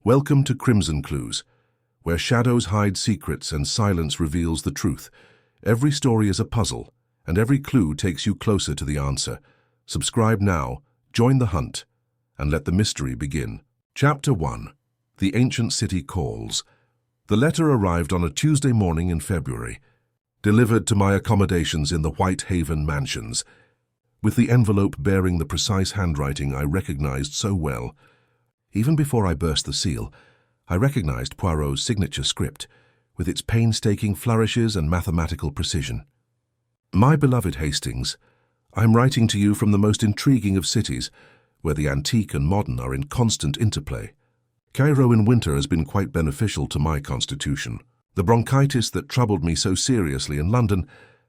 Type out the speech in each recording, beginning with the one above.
Welcome to Crimson Clues, where shadows hide secrets and silence reveals the truth. Every story is a puzzle, and every clue takes you closer to the answer. Subscribe now, join the hunt, and let the mystery begin. Chapter 1. The Ancient City Calls. The letter arrived on a Tuesday morning in February, delivered to my accommodations in the White Haven Mansions, with the envelope bearing the precise handwriting I recognized so well. Even before I burst the seal, I recognized Poirot's signature script, with its painstaking flourishes and mathematical precision. My beloved Hastings, I am writing to you from the most intriguing of cities, where the antique and modern are in constant interplay. Cairo in winter has been quite beneficial to my constitution. The bronchitis that troubled me so seriously in London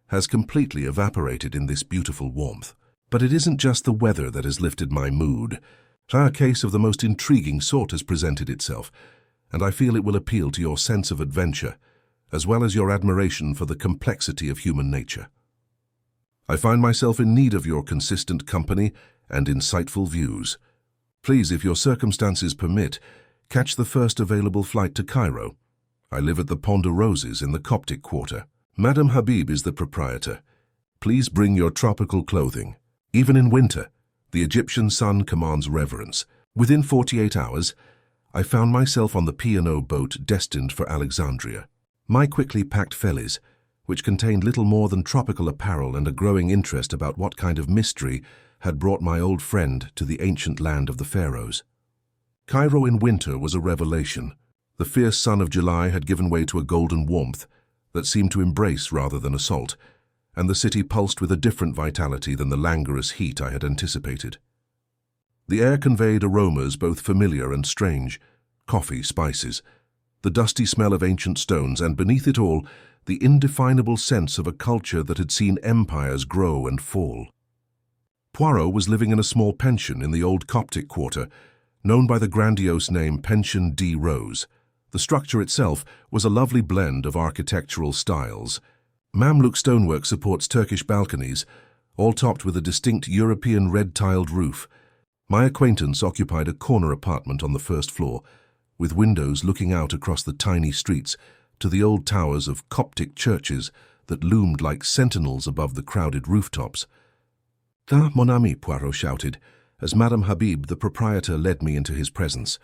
has completely evaporated in this beautiful warmth. But it isn't just the weather that has lifted my mood. A case of the most intriguing sort has presented itself, and I feel it will appeal to your sense of adventure, as well as your admiration for the complexity of human nature. I find myself in need of your consistent company and insightful views. Please, if your circumstances permit, catch the first available flight to Cairo. I live at the Pont de Roses in the Coptic Quarter. Madame Habib is the proprietor. Please bring your tropical clothing. Even in winter, the Egyptian sun commands reverence. Within 48 hours, I found myself on the P&O boat destined for Alexandria. My quickly packed valise, which contained little more than tropical apparel and a growing interest about what kind of mystery had brought my old friend to the ancient land of the pharaohs. Cairo in winter was a revelation. The fierce sun of July had given way to a golden warmth that seemed to embrace rather than assault, and the city pulsed with a different vitality than the languorous heat I had anticipated. The air conveyed aromas both familiar and strange: coffee, spices, the dusty smell of ancient stones, and beneath it all, the indefinable sense of a culture that had seen empires grow and fall. Poirot was living in a small pension in the old Coptic Quarter, known by the grandiose name Pension D. Rose. The structure itself was a lovely blend of architectural styles. Mamluk stonework supports Turkish balconies, all topped with a distinct European red-tiled roof. My acquaintance occupied a corner apartment on the first floor, with windows looking out across the tiny streets to the old towers of Coptic churches that loomed like sentinels above the crowded rooftops. "Ah, mon ami," Poirot shouted, as Madame Habib, the proprietor, led me into his presence.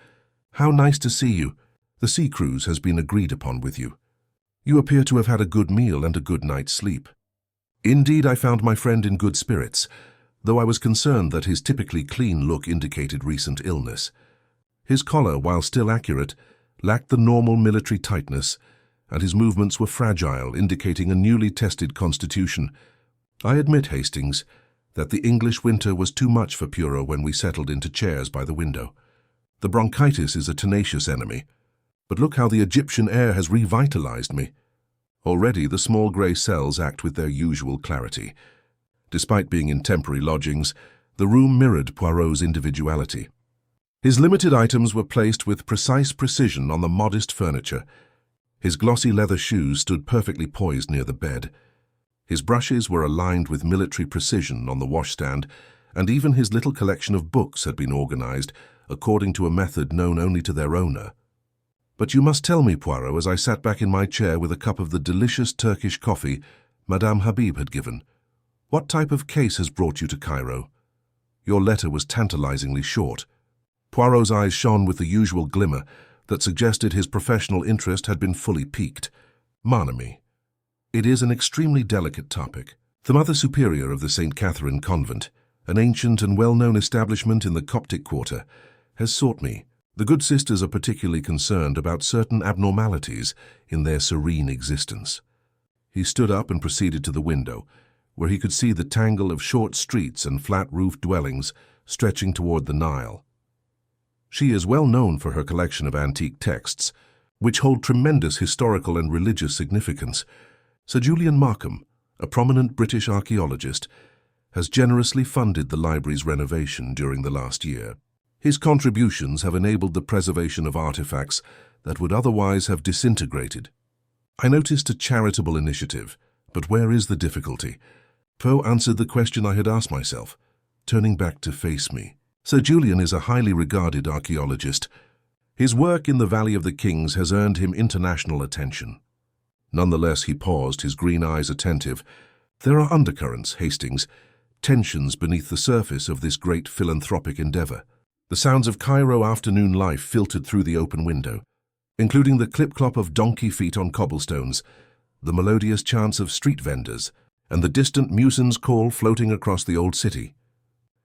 "How nice to see you. The sea cruise has been agreed upon with you. You appear to have had a good meal and a good night's sleep." Indeed, I found my friend in good spirits, though I was concerned that his typically clean look indicated recent illness. His collar, while still accurate, lacked the normal military tightness, and his movements were fragile, indicating a newly tested constitution. I admit, Hastings, that the English winter was too much for Poirot when we settled into chairs by the window. The bronchitis is a tenacious enemy, but look how the Egyptian air has revitalized me. Already the small grey cells act with their usual clarity. Despite being in temporary lodgings, the room mirrored Poirot's individuality. His limited items were placed with precise precision on the modest furniture. His glossy leather shoes stood perfectly poised near the bed. His brushes were aligned with military precision on the washstand, and even his little collection of books had been organized according to a method known only to their owner. "But you must tell me, Poirot," as I sat back in my chair with a cup of the delicious Turkish coffee Madame Habib had given, "what type of case has brought you to Cairo? Your letter was tantalizingly short." Poirot's eyes shone with the usual glimmer that suggested his professional interest had been fully piqued. "Mon ami, it is an extremely delicate topic. The Mother Superior of the St. Catherine Convent, an ancient and well-known establishment in the Coptic Quarter, has sought me. The good sisters are particularly concerned about certain abnormalities in their serene existence." He stood up and proceeded to the window, where he could see the tangle of short streets and flat-roofed dwellings stretching toward the Nile. She is well known for her collection of antique texts, which hold tremendous historical and religious significance. Sir Julian Markham, a prominent British archaeologist, has generously funded the library's renovation during the last year. His contributions have enabled the preservation of artifacts that would otherwise have disintegrated. I noticed a charitable initiative, but where is the difficulty? Poe answered the question I had asked myself, turning back to face me. Sir Julian is a highly regarded archaeologist. His work in the Valley of the Kings has earned him international attention. Nonetheless, he paused, his green eyes attentive. There are undercurrents, Hastings, tensions beneath the surface of this great philanthropic endeavor. The sounds of Cairo afternoon life filtered through the open window, including the clip-clop of donkey feet on cobblestones, the melodious chants of street vendors, and the distant muezzin's call floating across the old city.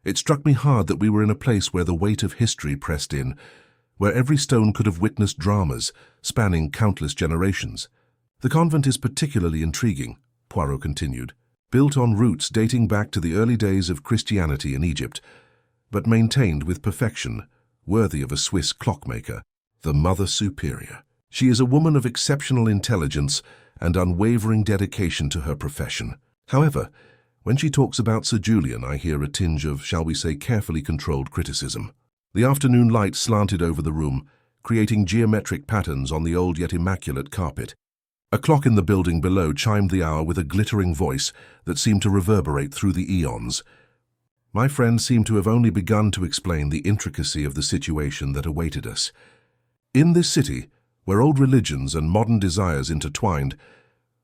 It struck me hard that we were in a place where the weight of history pressed in, where every stone could have witnessed dramas spanning countless generations. The convent is particularly intriguing, Poirot continued, built on roots dating back to the early days of Christianity in Egypt, but maintained with perfection, worthy of a Swiss clockmaker, the Mother Superior. She is a woman of exceptional intelligence and unwavering dedication to her profession. However, when she talks about Sir Julian, I hear a tinge of, shall we say, carefully controlled criticism. The afternoon light slanted over the room, creating geometric patterns on the old yet immaculate carpet. A clock in the building below chimed the hour with a glittering voice that seemed to reverberate through the eons. My friend seemed to have only begun to explain the intricacy of the situation that awaited us. In this city, where old religions and modern desires intertwined,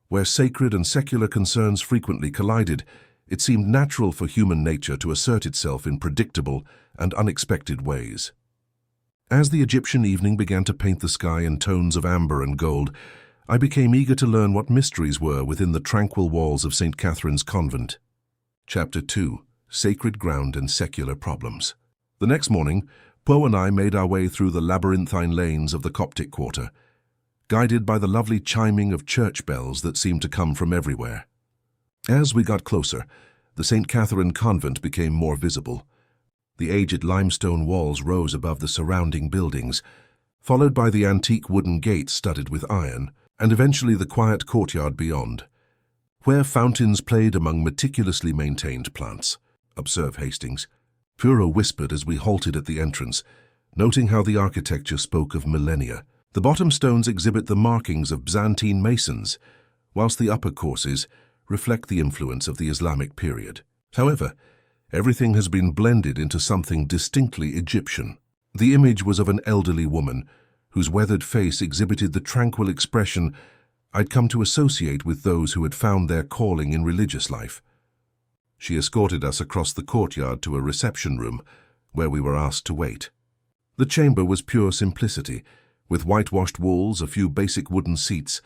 where sacred and secular concerns frequently collided, it seemed natural for human nature to assert itself in predictable and unexpected ways. As the Egyptian evening began to paint the sky in tones of amber and gold, I became eager to learn what mysteries were within the tranquil walls of St. Catherine's Convent. Chapter 2. Sacred Ground and Secular Problems. The next morning, Poe and I made our way through the labyrinthine lanes of the Coptic quarter, guided by the lovely chiming of church bells that seemed to come from everywhere. As we got closer, the St. Catherine Convent became more visible. The aged limestone walls rose above the surrounding buildings, followed by the antique wooden gates studded with iron, and eventually the quiet courtyard beyond, where fountains played among meticulously maintained plants. Observe, Hastings, Poirot whispered as we halted at the entrance, noting how the architecture spoke of millennia. The bottom stones exhibit the markings of Byzantine masons, whilst the upper courses reflect the influence of the Islamic period. However, everything has been blended into something distinctly Egyptian. The image was of an elderly woman, whose weathered face exhibited the tranquil expression I'd come to associate with those who had found their calling in religious life. She escorted us across the courtyard to a reception room, where we were asked to wait. The chamber was pure simplicity, with whitewashed walls, a few basic wooden seats,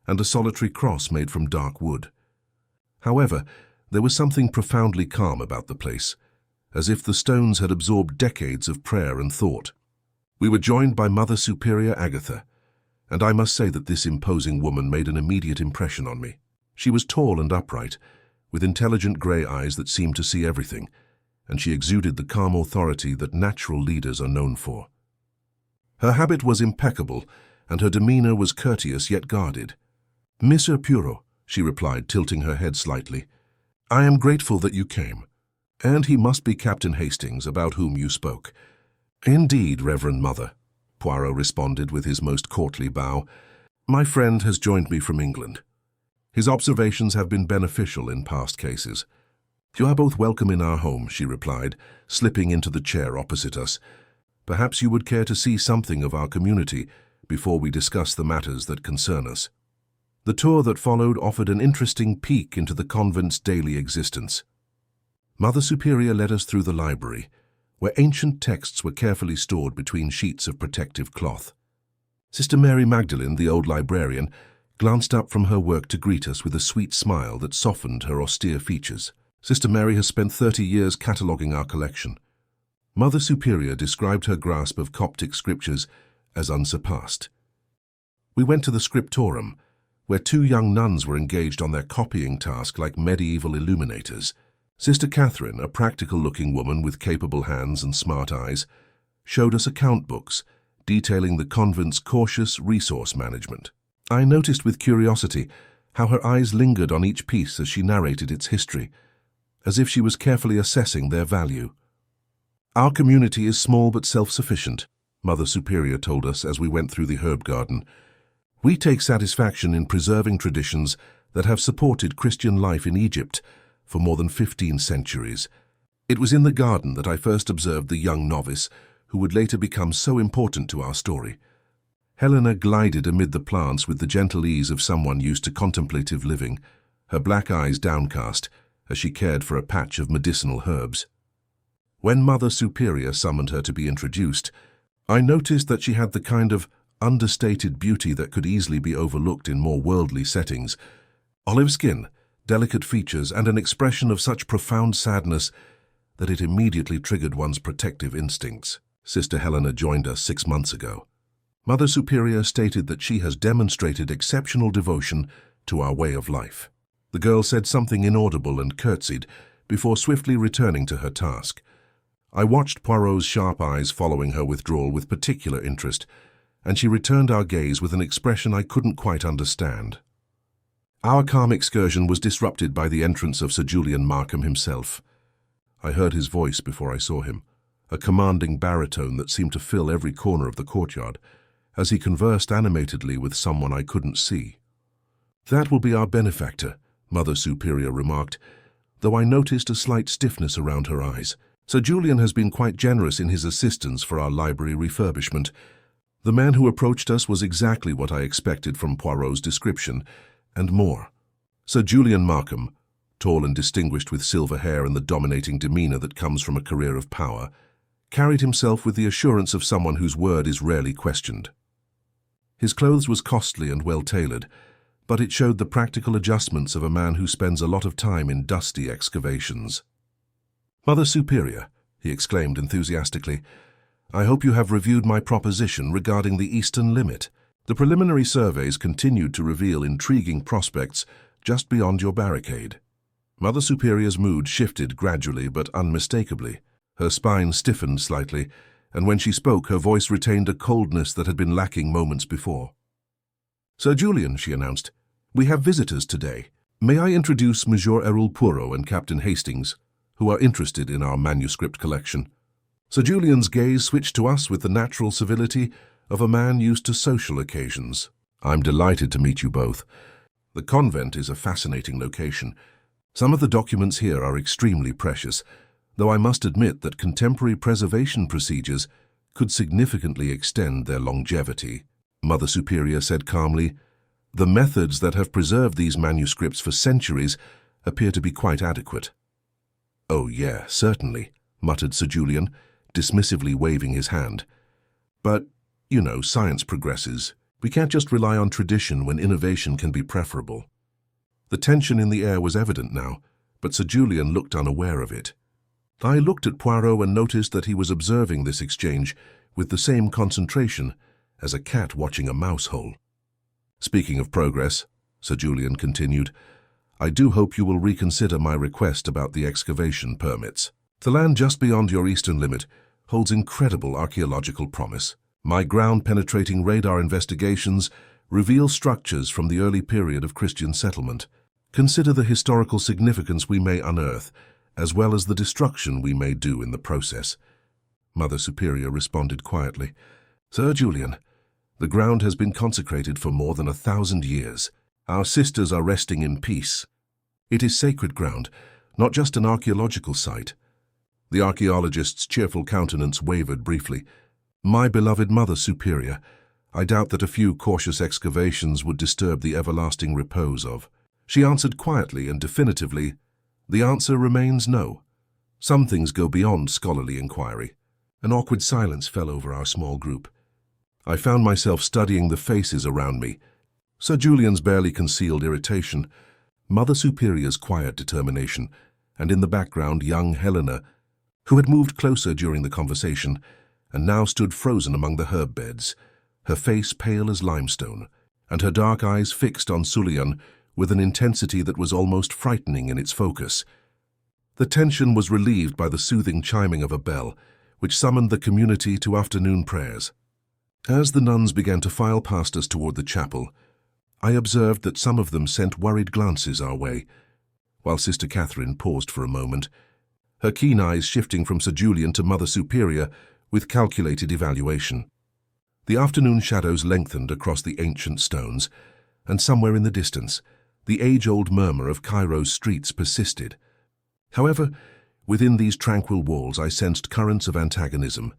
and a solitary cross made from dark wood. However, there was something profoundly calm about the place, as if the stones had absorbed decades of prayer and thought. We were joined by Mother Superior Agatha, and I must say that this imposing woman made an immediate impression on me. She was tall and upright, with intelligent grey eyes that seemed to see everything, and she exuded the calm authority that natural leaders are known for. Her habit was impeccable, and her demeanor was courteous yet guarded. "Monsieur Poirot," she replied, tilting her head slightly, "I am grateful that you came. And he must be Captain Hastings, about whom you spoke." "Indeed, Reverend Mother," Poirot responded with his most courtly bow. "My friend has joined me from England. His observations have been beneficial in past cases." "You are both welcome in our home," she replied, slipping into the chair opposite us. "Perhaps you would care to see something of our community before we discuss the matters that concern us." The tour that followed offered an interesting peek into the convent's daily existence. Mother Superior led us through the library, where ancient texts were carefully stored between sheets of protective cloth. Sister Mary Magdalene, the old librarian, glanced up from her work to greet us with a sweet smile that softened her austere features. Sister Mary has spent 30 years cataloguing our collection. Mother Superior described her grasp of Coptic scriptures as unsurpassed. We went to the scriptorium, where 2 young nuns were engaged on their copying task like medieval illuminators. Sister Catherine, a practical-looking woman with capable hands and smart eyes, showed us account books detailing the convent's cautious resource management. I noticed with curiosity how her eyes lingered on each piece as she narrated its history, as if she was carefully assessing their value. "Our community is small but self-sufficient," Mother Superior told us as we went through the herb garden. "We take satisfaction in preserving traditions that have supported Christian life in Egypt for more than 15 centuries. It was in the garden that I first observed the young novice who would later become so important to our story. Helena glided amid the plants with the gentle ease of someone used to contemplative living, her black eyes downcast as she cared for a patch of medicinal herbs. When Mother Superior summoned her to be introduced, I noticed that she had the kind of understated beauty that could easily be overlooked in more worldly settings. Olive skin, delicate features, and an expression of such profound sadness that it immediately triggered one's protective instincts. Sister Helena joined us 6 months ago. Mother Superior stated that she has demonstrated exceptional devotion to our way of life. The girl said something inaudible and curtsied before swiftly returning to her task. I watched Poirot's sharp eyes following her withdrawal with particular interest, and she returned our gaze with an expression I couldn't quite understand. Our calm excursion was disrupted by the entrance of Sir Julian Markham himself. I heard his voice before I saw him, a commanding baritone that seemed to fill every corner of the courtyard, as he conversed animatedly with someone I couldn't see. "That will be our benefactor," Mother Superior remarked, though I noticed a slight stiffness around her eyes. "Sir Julian has been quite generous in his assistance for our library refurbishment." The man who approached us was exactly what I expected from Poirot's description, and more. Sir Julian Markham, tall and distinguished with silver hair and the dominating demeanor that comes from a career of power, carried himself with the assurance of someone whose word is rarely questioned. His clothes was costly and well-tailored, but it showed the practical adjustments of a man who spends a lot of time in dusty excavations. "Mother Superior," he exclaimed enthusiastically, "I hope you have reviewed my proposition regarding the eastern limit. The preliminary surveys continued to reveal intriguing prospects just beyond your barricade." Mother Superior's mood shifted gradually but unmistakably. Her spine stiffened slightly, and when she spoke, her voice retained a coldness that had been lacking moments before. "Sir Julian," she announced, "we have visitors today. May I introduce Monsieur Hercule Poirot and Captain Hastings, who are interested in our manuscript collection?" Sir Julian's gaze switched to us with the natural civility of a man used to social occasions. "I'm delighted to meet you both. The convent is a fascinating location. Some of the documents here are extremely precious, though I must admit that contemporary preservation procedures could significantly extend their longevity." Mother Superior said calmly, "The methods that have preserved these manuscripts for centuries appear to be quite adequate." "Oh yeah, certainly," muttered Sir Julian, dismissively waving his hand. "But, you know, science progresses. We can't just rely on tradition when innovation can be preferable." The tension in the air was evident now, but Sir Julian looked unaware of it. I looked at Poirot and noticed that he was observing this exchange with the same concentration as a cat watching a mouse hole. "Speaking of progress," Sir Julian continued, "I do hope you will reconsider my request about the excavation permits. The land just beyond your eastern limit holds incredible archaeological promise. My ground-penetrating radar investigations reveal structures from the early period of Christian settlement. Consider the historical significance we may unearth, as well as the destruction we may do in the process." Mother Superior responded quietly, "Sir Julian, the ground has been consecrated for more than 1,000 years. Our sisters are resting in peace. It is sacred ground, not just an archaeological site." The archaeologist's cheerful countenance wavered briefly. "My beloved Mother Superior, I doubt that a few cautious excavations would disturb the everlasting repose of." She answered quietly and definitively, "The answer remains no. Some things go beyond scholarly inquiry." An awkward silence fell over our small group. I found myself studying the faces around me. Sir Julian's barely concealed irritation, Mother Superior's quiet determination, and in the background young Helena, who had moved closer during the conversation and now stood frozen among the herb beds, her face pale as limestone, and her dark eyes fixed on Julian with an intensity that was almost frightening in its focus. The tension was relieved by the soothing chiming of a bell, which summoned the community to afternoon prayers. As the nuns began to file past us toward the chapel, I observed that some of them sent worried glances our way, while Sister Catherine paused for a moment, her keen eyes shifting from Sir Julian to Mother Superior with calculated evaluation. The afternoon shadows lengthened across the ancient stones, and somewhere in the distance, the age-old murmur of Cairo's streets persisted. However, within these tranquil walls I sensed currents of antagonism,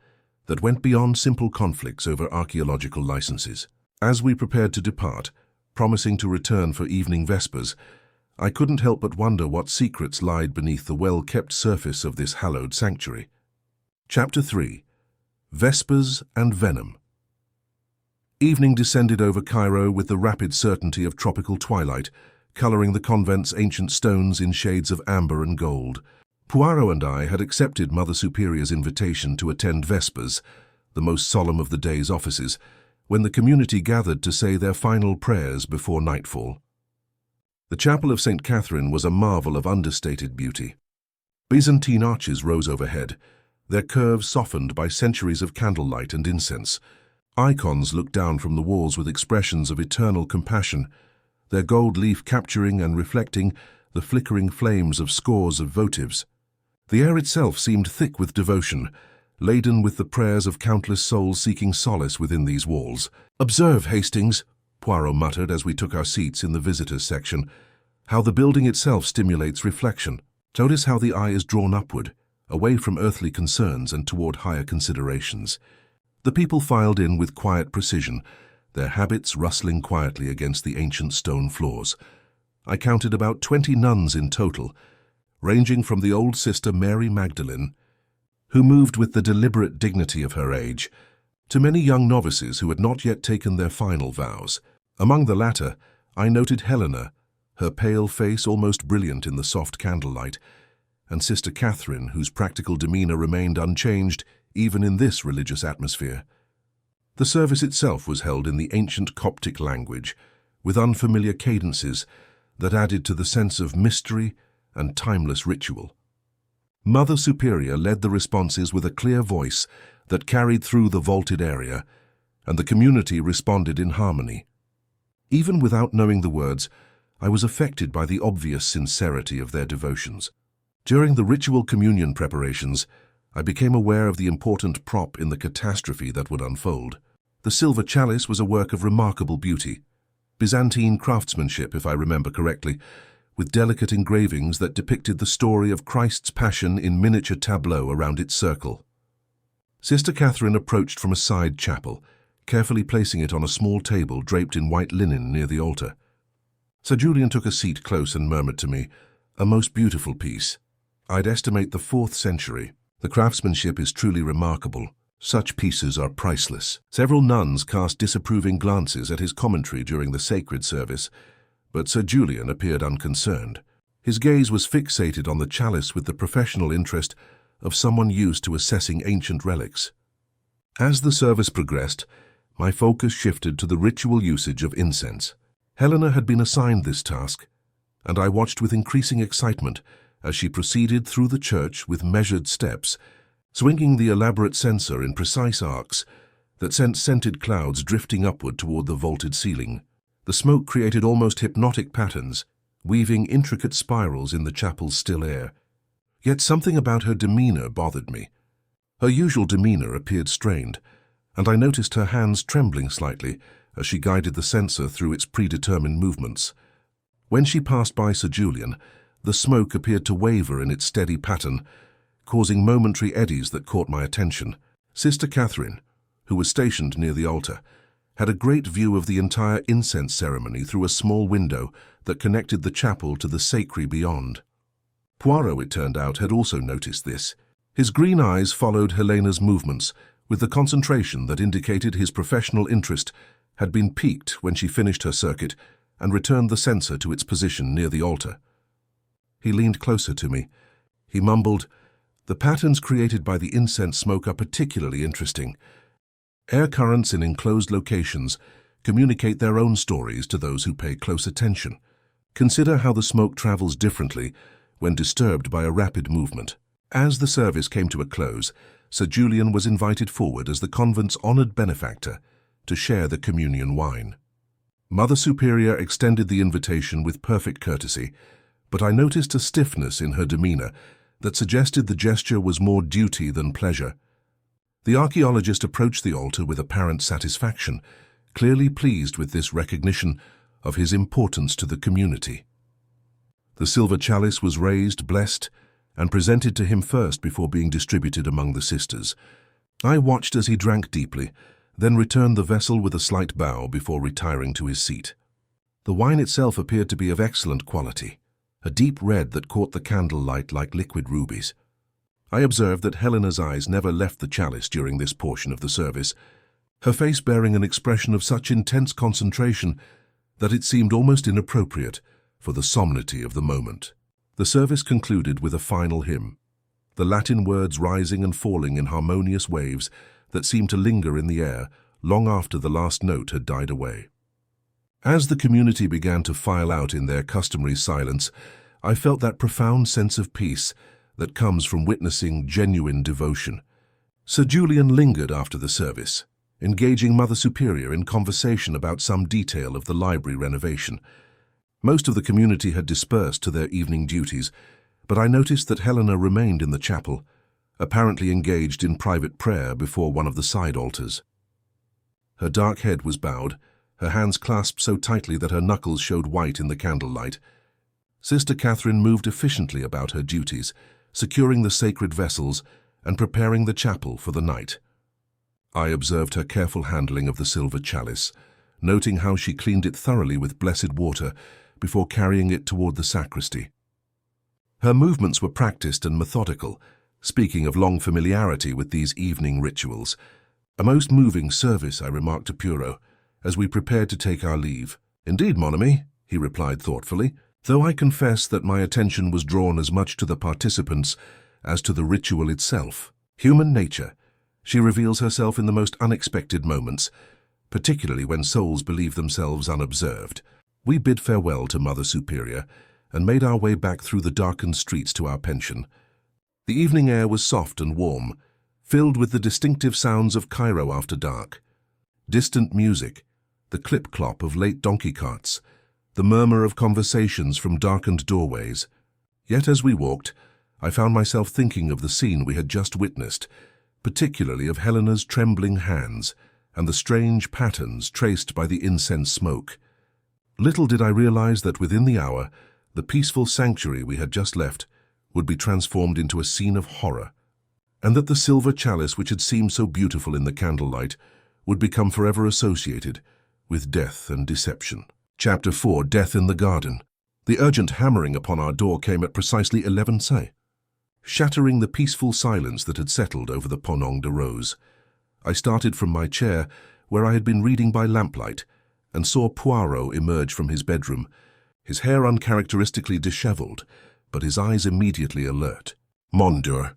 that went beyond simple conflicts over archaeological licenses. As we prepared to depart, promising to return for evening vespers, I couldn't help but wonder what secrets lied beneath the well-kept surface of this hallowed sanctuary. Chapter 3. Vespers and Venom. Evening descended over Cairo with the rapid certainty of tropical twilight, colouring the convent's ancient stones in shades of amber and gold. Poirot and I had accepted Mother Superior's invitation to attend Vespers, the most solemn of the day's offices, when the community gathered to say their final prayers before nightfall. The chapel of St. Catherine was a marvel of understated beauty. Byzantine arches rose overhead, their curves softened by centuries of candlelight and incense. Icons looked down from the walls with expressions of eternal compassion, their gold leaf capturing and reflecting the flickering flames of scores of votives. The air itself seemed thick with devotion, laden with the prayers of countless souls seeking solace within these walls. "Observe, Hastings," Poirot muttered as we took our seats in the visitors' section, "how the building itself stimulates reflection. Notice how the eye is drawn upward, away from earthly concerns and toward higher considerations." The people filed in with quiet precision, their habits rustling quietly against the ancient stone floors. I counted about 20 nuns in total, ranging from the old sister Mary Magdalene, who moved with the deliberate dignity of her age, to many young novices who had not yet taken their final vows. Among the latter, I noted Helena, her pale face almost brilliant in the soft candlelight, and Sister Catherine, whose practical demeanour remained unchanged even in this religious atmosphere. The service itself was held in the ancient Coptic language, with unfamiliar cadences that added to the sense of mystery and timeless ritual. Mother Superior led the responses with a clear voice that carried through the vaulted area, and the community responded in harmony. Even without knowing the words, I was affected by the obvious sincerity of their devotions. During the ritual communion preparations, I became aware of the important prop in the catastrophe that would unfold. The silver chalice was a work of remarkable beauty, Byzantine craftsmanship, if I remember correctly, with delicate engravings that depicted the story of Christ's Passion in miniature tableau around its circle. Sister Catherine approached from a side chapel, carefully placing it on a small table draped in white linen near the altar. Sir Julian took a seat close and murmured to me, "A most beautiful piece. I'd estimate the 4th century. The craftsmanship is truly remarkable. Such pieces are priceless." Several nuns cast disapproving glances at his commentary during the sacred service, but Sir Julian appeared unconcerned. His gaze was fixated on the chalice with the professional interest of someone used to assessing ancient relics. As the service progressed, my focus shifted to the ritual usage of incense. Helena had been assigned this task, and I watched with increasing excitement as she proceeded through the church with measured steps, swinging the elaborate censer in precise arcs that sent scented clouds drifting upward toward the vaulted ceiling. The smoke created almost hypnotic patterns, weaving intricate spirals in the chapel's still air. Yet something about her demeanour bothered me. Her usual demeanour appeared strained, and I noticed her hands trembling slightly as she guided the censer through its predetermined movements. When she passed by Sir Julian, the smoke appeared to waver in its steady pattern, causing momentary eddies that caught my attention. Sister Catherine, who was stationed near the altar, had a great view of the entire incense ceremony through a small window that connected the chapel to the sacristy beyond. Poirot, it turned out, had also noticed this. His green eyes followed Helena's movements with the concentration that indicated his professional interest had been piqued when she finished her circuit and returned the censer to its position near the altar. He leaned closer to me. He mumbled, "The patterns created by the incense smoke are particularly interesting. Air currents in enclosed locations communicate their own stories to those who pay close attention. Consider how the smoke travels differently when disturbed by a rapid movement." As the service came to a close, Sir Julian was invited forward as the convent's honoured benefactor to share the communion wine. Mother Superior extended the invitation with perfect courtesy, but I noticed a stiffness in her demeanour that suggested the gesture was more duty than pleasure. The archaeologist approached the altar with apparent satisfaction, clearly pleased with this recognition of his importance to the community. The silver chalice was raised, blessed, and presented to him first before being distributed among the sisters. I watched as he drank deeply, then returned the vessel with a slight bow before retiring to his seat. The wine itself appeared to be of excellent quality, a deep red that caught the candlelight like liquid rubies. I observed that Helena's eyes never left the chalice during this portion of the service, her face bearing an expression of such intense concentration that it seemed almost inappropriate for the solemnity of the moment. The service concluded with a final hymn, the Latin words rising and falling in harmonious waves that seemed to linger in the air long after the last note had died away. As the community began to file out in their customary silence, I felt that profound sense of peace that comes from witnessing genuine devotion. Sir Julian lingered after the service, engaging Mother Superior in conversation about some detail of the library renovation. Most of the community had dispersed to their evening duties, but I noticed that Helena remained in the chapel, apparently engaged in private prayer before one of the side altars. Her dark head was bowed, her hands clasped so tightly that her knuckles showed white in the candlelight. Sister Catherine moved efficiently about her duties, securing the sacred vessels and preparing the chapel for the night. I observed her careful handling of the silver chalice, noting how she cleaned it thoroughly with blessed water before carrying it toward the sacristy. Her movements were practiced and methodical, speaking of long familiarity with these evening rituals. A most moving service, I remarked to Poirot, as we prepared to take our leave. "Indeed, mon ami," he replied thoughtfully, though I confess that my attention was drawn as much to the participants as to the ritual itself. Human nature. She reveals herself in the most unexpected moments, particularly when souls believe themselves unobserved. We bid farewell to Mother Superior and made our way back through the darkened streets to our pension. The evening air was soft and warm, filled with the distinctive sounds of Cairo after dark. Distant music, the clip-clop of late donkey carts, the murmur of conversations from darkened doorways. Yet as we walked, I found myself thinking of the scene we had just witnessed, particularly of Helena's trembling hands and the strange patterns traced by the incense smoke. Little did I realize that within the hour, the peaceful sanctuary we had just left would be transformed into a scene of horror, and that the silver chalice which had seemed so beautiful in the candlelight would become forever associated with death and deception. Chapter 4. Death in the Garden. The urgent hammering upon our door came at precisely 11 say, shattering the peaceful silence that had settled over the Ponong de Rose. I started from my chair, where I had been reading by lamplight, and saw Poirot emerge from his bedroom, his hair uncharacteristically disheveled, but his eyes immediately alert. "Mon Dieu,"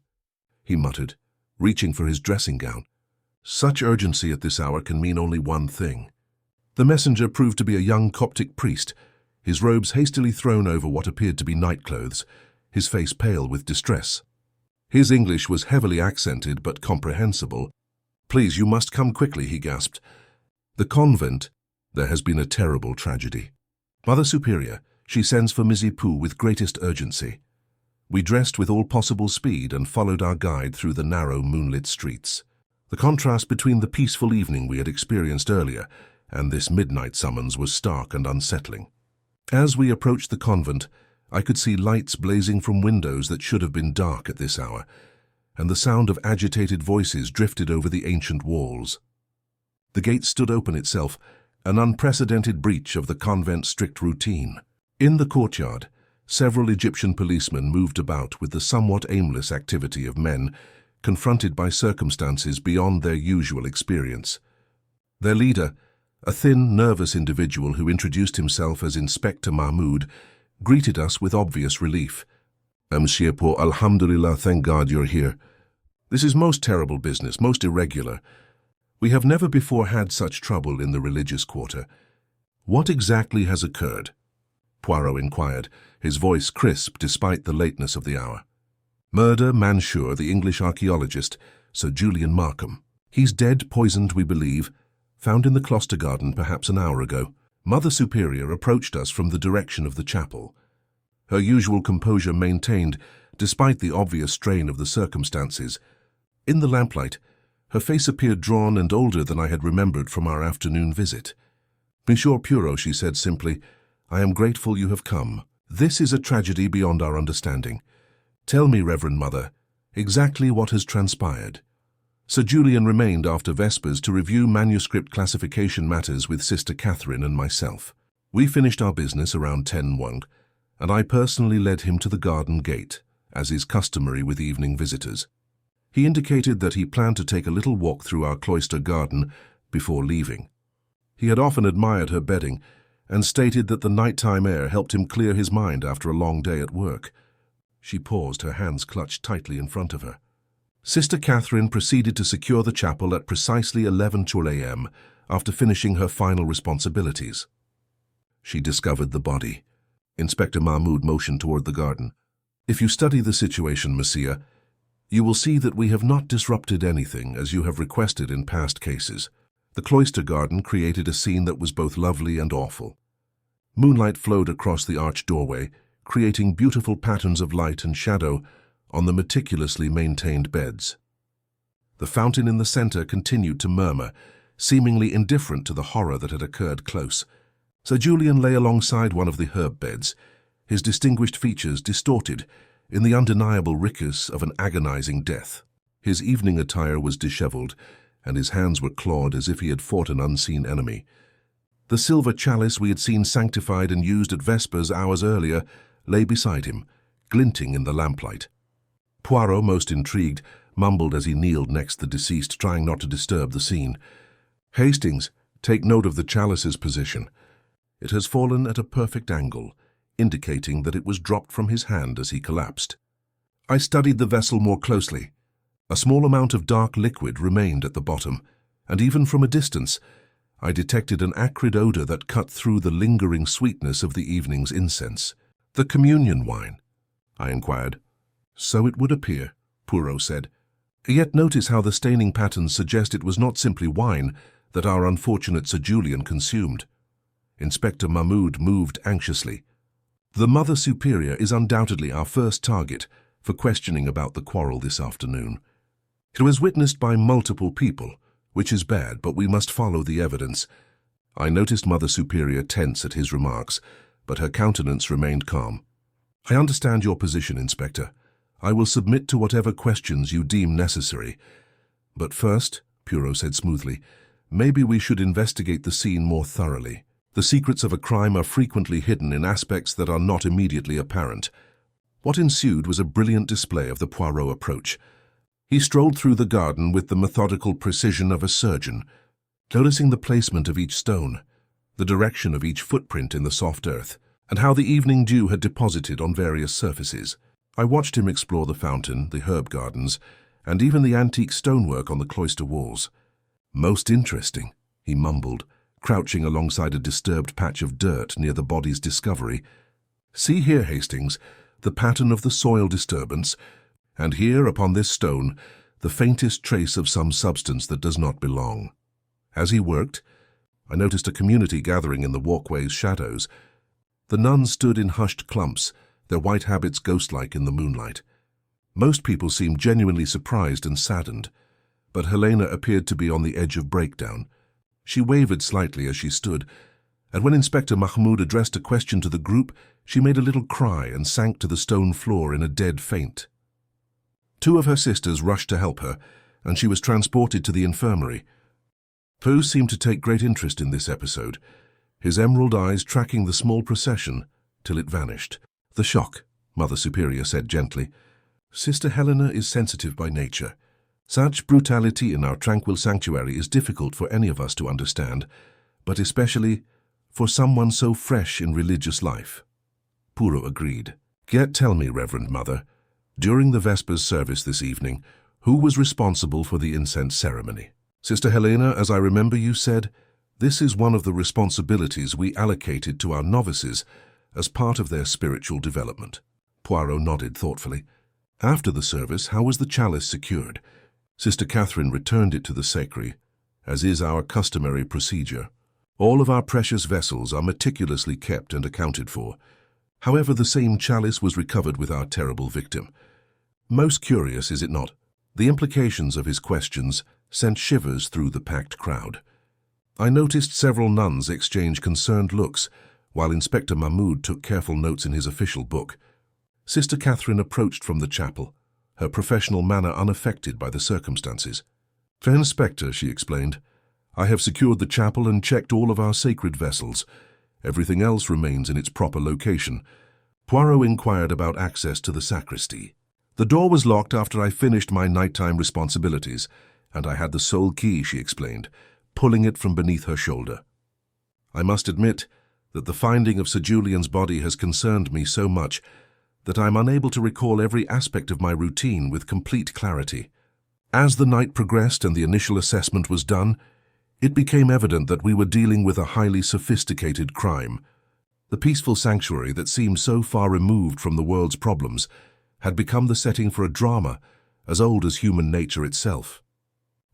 he muttered, reaching for his dressing gown. Such urgency at this hour can mean only one thing. The messenger proved to be a young Coptic priest, his robes hastily thrown over what appeared to be nightclothes, his face pale with distress. His English was heavily accented but comprehensible. "Please, you must come quickly," he gasped. "The convent, there has been a terrible tragedy. Mother Superior, she sends for Mizzy Poo with greatest urgency." We dressed with all possible speed and followed our guide through the narrow moonlit streets. The contrast between the peaceful evening we had experienced earlier and this midnight summons was stark and unsettling. As we approached the convent, I could see lights blazing from windows that should have been dark at this hour, and the sound of agitated voices drifted over the ancient walls. The gate stood open itself, an unprecedented breach of the convent's strict routine. In the courtyard, several Egyptian policemen moved about with the somewhat aimless activity of men confronted by circumstances beyond their usual experience. Their leader, a thin, nervous individual who introduced himself as Inspector Mahmoud, greeted us with obvious relief. "Monsieur Poe, alhamdulillah, thank God you're here. This is most terrible business, most irregular. We have never before had such trouble in the religious quarter. What exactly has occurred?" Poirot inquired, his voice crisp despite the lateness of the hour. "Murder, Mansour, the English archaeologist, Sir Julian Markham. He's dead, poisoned, we believe, found in the cloister garden perhaps an hour ago." Mother Superior approached us from the direction of the chapel. Her usual composure maintained, despite the obvious strain of the circumstances. In the lamplight, her face appeared drawn and older than I had remembered from our afternoon visit. "Monsieur Poirot," she said simply, "I am grateful you have come. This is a tragedy beyond our understanding. Tell me, Reverend Mother, exactly what has transpired." Sir Julian remained after Vespers to review manuscript classification matters with Sister Catherine and myself. We finished our business around 10:01, and I personally led him to the garden gate, as is customary with evening visitors. He indicated that he planned to take a little walk through our cloister garden before leaving. He had often admired her bedding and stated that the nighttime air helped him clear his mind after a long day at work. She paused, her hands clutched tightly in front of her. Sister Catherine proceeded to secure the chapel at precisely 11:12 a.m. after finishing her final responsibilities. She discovered the body. Inspector Mahmoud motioned toward the garden. If you study the situation, Monsieur, you will see that we have not disrupted anything, as you have requested in past cases. The cloister garden created a scene that was both lovely and awful. Moonlight flowed across the arched doorway, creating beautiful patterns of light and shadow on the meticulously maintained beds. The fountain in the center continued to murmur, seemingly indifferent to the horror that had occurred close. Sir Julian lay alongside one of the herb beds, his distinguished features distorted in the undeniable rictus of an agonizing death. His evening attire was disheveled, and his hands were clawed as if he had fought an unseen enemy. The silver chalice we had seen sanctified and used at Vespers hours earlier lay beside him, glinting in the lamplight. Poirot, most intrigued, mumbled as he kneeled next the deceased, trying not to disturb the scene. "Hastings, take note of the chalice's position. It has fallen at a perfect angle, indicating that it was dropped from his hand as he collapsed." I studied the vessel more closely. A small amount of dark liquid remained at the bottom, and even from a distance, I detected an acrid odor that cut through the lingering sweetness of the evening's incense. "The communion wine?" I inquired. "So it would appear," Poirot said. "Yet notice how the staining patterns suggest it was not simply wine that our unfortunate Sir Julian consumed." Inspector Mahmoud moved anxiously. "The Mother Superior is undoubtedly our first target for questioning about the quarrel this afternoon. It was witnessed by multiple people, which is bad, but we must follow the evidence." I noticed Mother Superior tense at his remarks, but her countenance remained calm. "I understand your position, Inspector. I will submit to whatever questions you deem necessary. But first," Poirot said smoothly, "maybe we should investigate the scene more thoroughly. The secrets of a crime are frequently hidden in aspects that are not immediately apparent." What ensued was a brilliant display of the Poirot approach. He strolled through the garden with the methodical precision of a surgeon, noticing the placement of each stone, the direction of each footprint in the soft earth, and how the evening dew had deposited on various surfaces. I watched him explore the fountain, the herb gardens, and even the antique stonework on the cloister walls. "Most interesting," he mumbled, crouching alongside a disturbed patch of dirt near the body's discovery. "See here, Hastings, the pattern of the soil disturbance, and here, upon this stone, the faintest trace of some substance that does not belong." As he worked, I noticed a community gathering in the walkway's shadows. The nuns stood in hushed clumps, their white habits ghost-like in the moonlight. Most people seemed genuinely surprised and saddened, but Helena appeared to be on the edge of breakdown. She wavered slightly as she stood, and when Inspector Mahmoud addressed a question to the group, she made a little cry and sank to the stone floor in a dead faint. Two of her sisters rushed to help her, and she was transported to the infirmary. Poe seemed to take great interest in this episode, his emerald eyes tracking the small procession till it vanished. "The shock," Mother Superior said gently. "Sister Helena is sensitive by nature. Such brutality in our tranquil sanctuary is difficult for any of us to understand, but especially for someone so fresh in religious life." Poirot agreed. "Yet tell me, Reverend Mother, during the Vespers service this evening, who was responsible for the incense ceremony?" "Sister Helena, as I remember you said, this is one of the responsibilities we allocated to our novices as part of their spiritual development." Poirot nodded thoughtfully. "After the service, how was the chalice secured?" "Sister Catherine returned it to the sacristy, as is our customary procedure. All of our precious vessels are meticulously kept and accounted for. However, the same chalice was recovered with our terrible victim. Most curious, is it not?" The implications of his questions sent shivers through the packed crowd. I noticed several nuns exchange concerned looks, while Inspector Mahmoud took careful notes in his official book. Sister Catherine approached from the chapel, her professional manner unaffected by the circumstances. "Fair Inspector," she explained, "I have secured the chapel and checked all of our sacred vessels. Everything else remains in its proper location." Poirot inquired about access to the sacristy. "The door was locked after I finished my nighttime responsibilities, and I had the sole key," she explained, pulling it from beneath her shoulder. "I must admit that the finding of Sir Julian's body has concerned me so much that I am unable to recall every aspect of my routine with complete clarity. As the night progressed and the initial assessment was done, it became evident that we were dealing with a highly sophisticated crime. The peaceful sanctuary that seemed so far removed from the world's problems had become the setting for a drama as old as human nature itself.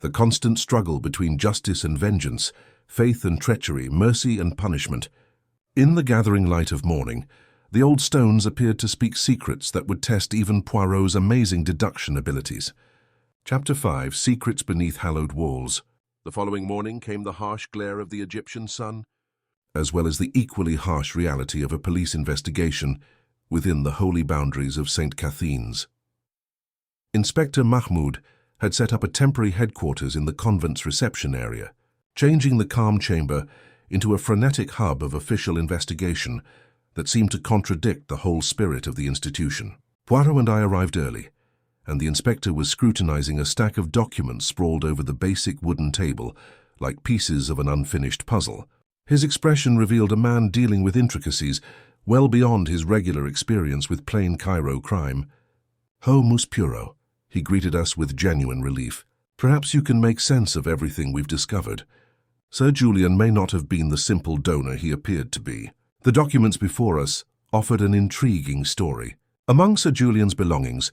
The constant struggle between justice and vengeance, faith and treachery, mercy and punishment. In the gathering light of morning, the old stones appeared to speak secrets that would test even Poirot's amazing deduction abilities. Chapter 5: Secrets Beneath Hallowed Walls. The following morning came the harsh glare of the Egyptian sun, as well as the equally harsh reality of a police investigation within the holy boundaries of St. Catherine's. Inspector Mahmoud had set up a temporary headquarters in the convent's reception area, changing the calm chamber into a frenetic hub of official investigation that seemed to contradict the whole spirit of the institution. Poirot and I arrived early, and the inspector was scrutinizing a stack of documents sprawled over the basic wooden table like pieces of an unfinished puzzle. His expression revealed a man dealing with intricacies well beyond his regular experience with plain Cairo crime. "Ho, Monsieur Poirot," he greeted us with genuine relief. "Perhaps you can make sense of everything we've discovered. Sir Julian may not have been the simple donor he appeared to be." The documents before us offered an intriguing story. Among Sir Julian's belongings,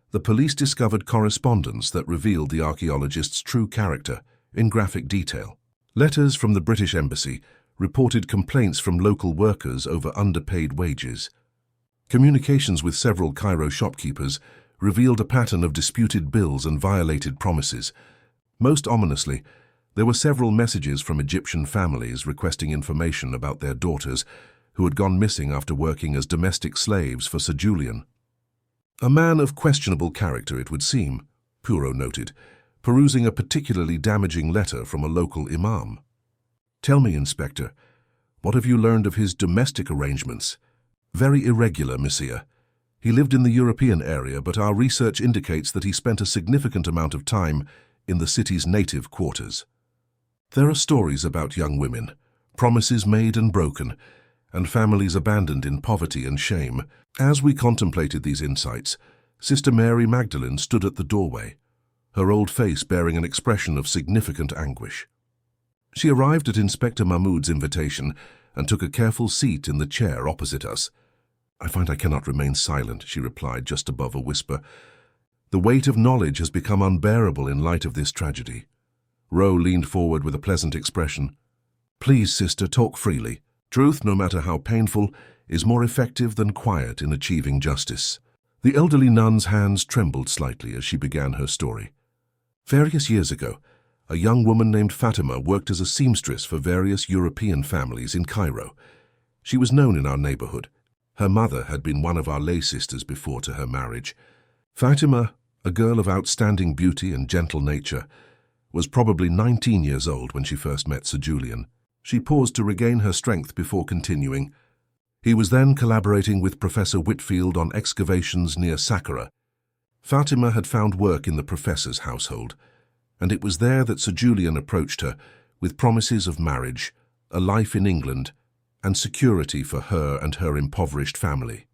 the police discovered correspondence that revealed the archaeologist's true character in graphic detail. Letters from the British Embassy reported complaints from local workers over underpaid wages. Communications with several Cairo shopkeepers revealed a pattern of disputed bills and violated promises. Most ominously, there were several messages from Egyptian families requesting information about their daughters who had gone missing after working as domestic slaves for Sir Julian. "A man of questionable character, it would seem," Poirot noted, perusing a particularly damaging letter from a local imam. "Tell me, Inspector, what have you learned of his domestic arrangements?" "Very irregular, Monsieur. He lived in the European area, but our research indicates that he spent a significant amount of time in the city's native quarters. There are stories about young women, promises made and broken, and families abandoned in poverty and shame." As we contemplated these insights, Sister Mary Magdalene stood at the doorway, her old face bearing an expression of significant anguish. She arrived at Inspector Mahmoud's invitation and took a careful seat in the chair opposite us. "I find I cannot remain silent," she replied just above a whisper. "The weight of knowledge has become unbearable in light of this tragedy." Rowe leaned forward with a pleasant expression. "Please, sister, talk freely. Truth, no matter how painful, is more effective than quiet in achieving justice." The elderly nun's hands trembled slightly as she began her story. "Various years ago, a young woman named Fatima worked as a seamstress for various European families in Cairo. She was known in our neighborhood. Her mother had been one of our lay sisters before to her marriage. Fatima, a girl of outstanding beauty and gentle nature, was probably 19 years old when she first met Sir Julian. She paused to regain her strength before continuing. He was then collaborating with Professor Whitfield on excavations near Saqqara. Fatima had found work in the professor's household, and it was there that Sir Julian approached her with promises of marriage, a life in England, and security for her and her impoverished family.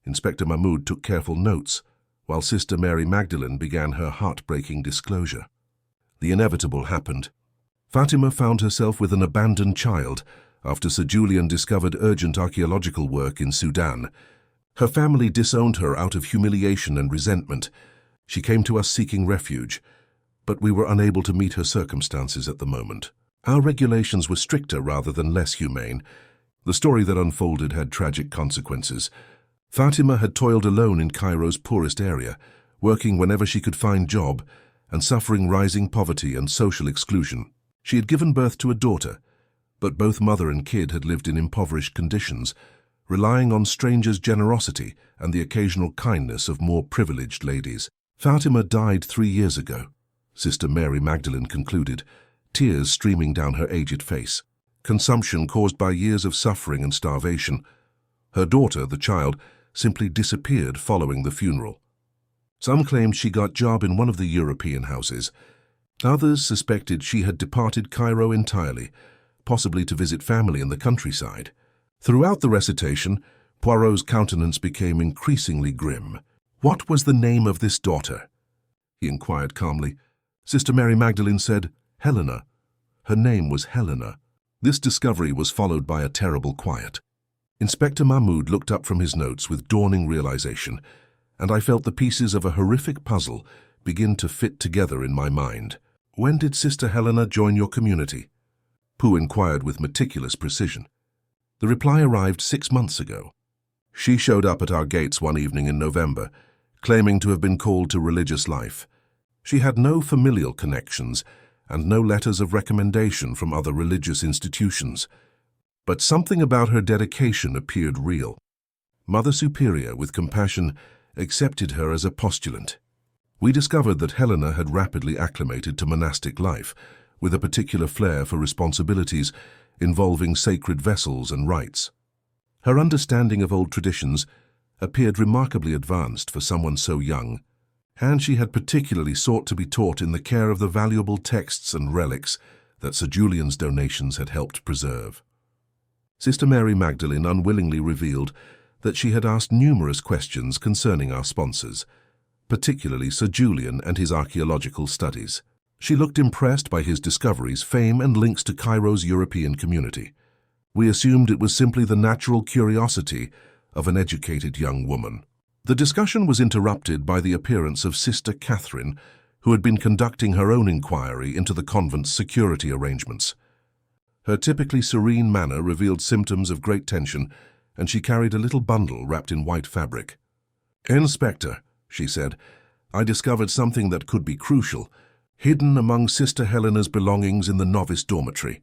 Inspector Mahmoud took careful notes, while Sister Mary Magdalene began her heartbreaking disclosure. The inevitable happened. Fatima found herself with an abandoned child after Sir Julian discovered urgent archaeological work in Sudan. Her family disowned her out of humiliation and resentment. She came to us seeking refuge, but we were unable to meet her circumstances at the moment. Our regulations were stricter rather than less humane. The story that unfolded had tragic consequences. Fatima had toiled alone in Cairo's poorest area, working whenever she could find job, and suffering rising poverty and social exclusion. She had given birth to a daughter, but both mother and kid had lived in impoverished conditions, relying on strangers' generosity and the occasional kindness of more privileged ladies. Fatima died 3 years ago. Sister Mary Magdalene concluded, tears streaming down her aged face. Consumption caused by years of suffering and starvation. Her daughter, the child, simply disappeared following the funeral. Some claimed she got job in one of the European houses. Others suspected she had departed Cairo entirely, possibly to visit family in the countryside. Throughout the recitation, Poirot's countenance became increasingly grim. "What was the name of this daughter?" he inquired calmly. Sister Mary Magdalene said, "Helena." Her name was Helena. This discovery was followed by a terrible quiet. Inspector Mahmoud looked up from his notes with dawning realization, and I felt the pieces of a horrific puzzle begin to fit together in my mind. "When did Sister Helena join your community?" Pooh inquired with meticulous precision. The reply arrived 6 months ago. She showed up at our gates one evening in November, claiming to have been called to religious life. She had no familial connections and no letters of recommendation from other religious institutions. But something about her dedication appeared real. Mother Superior, with compassion, accepted her as a postulant. We discovered that Helena had rapidly acclimated to monastic life, with a particular flair for responsibilities involving sacred vessels and rites. Her understanding of old traditions appeared remarkably advanced for someone so young, and she had particularly sought to be taught in the care of the valuable texts and relics that Sir Julian's donations had helped preserve. Sister Mary Magdalene unwillingly revealed that she had asked numerous questions concerning our sponsors, particularly Sir Julian and his archaeological studies. She looked impressed by his discoveries, fame, and links to Cairo's European community. We assumed it was simply the natural curiosity of an educated young woman. The discussion was interrupted by the appearance of Sister Catherine, who had been conducting her own inquiry into the convent's security arrangements. Her typically serene manner revealed symptoms of great tension, and she carried a little bundle wrapped in white fabric. "Inspector," she said, "I discovered something that could be crucial, hidden among Sister Helena's belongings in the novice dormitory."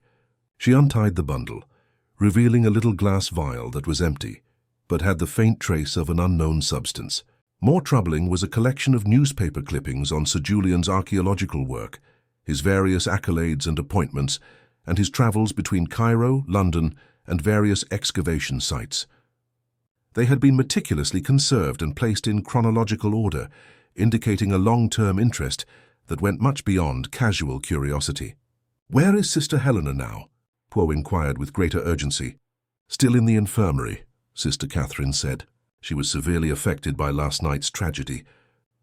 She untied the bundle, revealing a little glass vial that was empty, but had the faint trace of an unknown substance. More troubling was a collection of newspaper clippings on Sir Julian's archaeological work, his various accolades and appointments, and his travels between Cairo, London, and various excavation sites. They had been meticulously conserved and placed in chronological order, indicating a long-term interest that went much beyond casual curiosity. "Where is Sister Helena now?" Poe inquired with greater urgency. "Still in the infirmary," Sister Catherine said. "She was severely affected by last night's tragedy.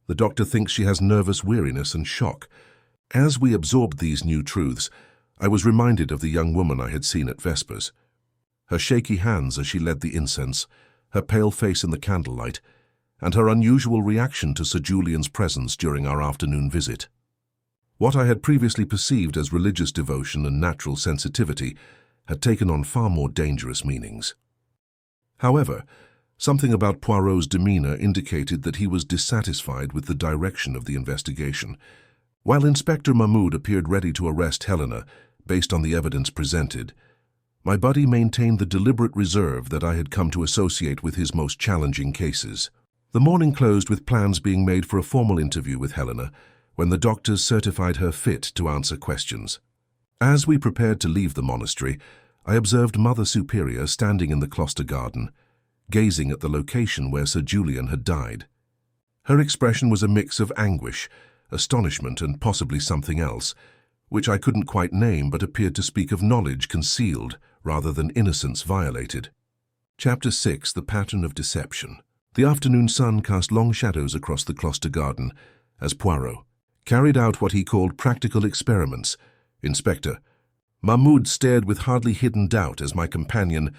The doctor thinks she has nervous weariness and shock." As we absorbed these new truths, I was reminded of the young woman I had seen at Vespers. Her shaky hands as she led the incense, her pale face in the candlelight, and her unusual reaction to Sir Julian's presence during our afternoon visit. What I had previously perceived as religious devotion and natural sensitivity had taken on far more dangerous meanings. However, something about Poirot's demeanor indicated that he was dissatisfied with the direction of the investigation. While Inspector Mahmoud appeared ready to arrest Helena based on the evidence presented, my buddy maintained the deliberate reserve that I had come to associate with his most challenging cases. The morning closed with plans being made for a formal interview with Helena when the doctors certified her fit to answer questions. As we prepared to leave the monastery, I observed Mother Superior standing in the cloister garden, gazing at the location where Sir Julian had died. Her expression was a mix of anguish, astonishment, and possibly something else, which I couldn't quite name but appeared to speak of knowledge concealed rather than innocence violated. Chapter 6: The Pattern of Deception. The afternoon sun cast long shadows across the cloister garden as Poirot carried out what he called practical experiments. Inspector Mahmoud stared with hardly hidden doubt as my companion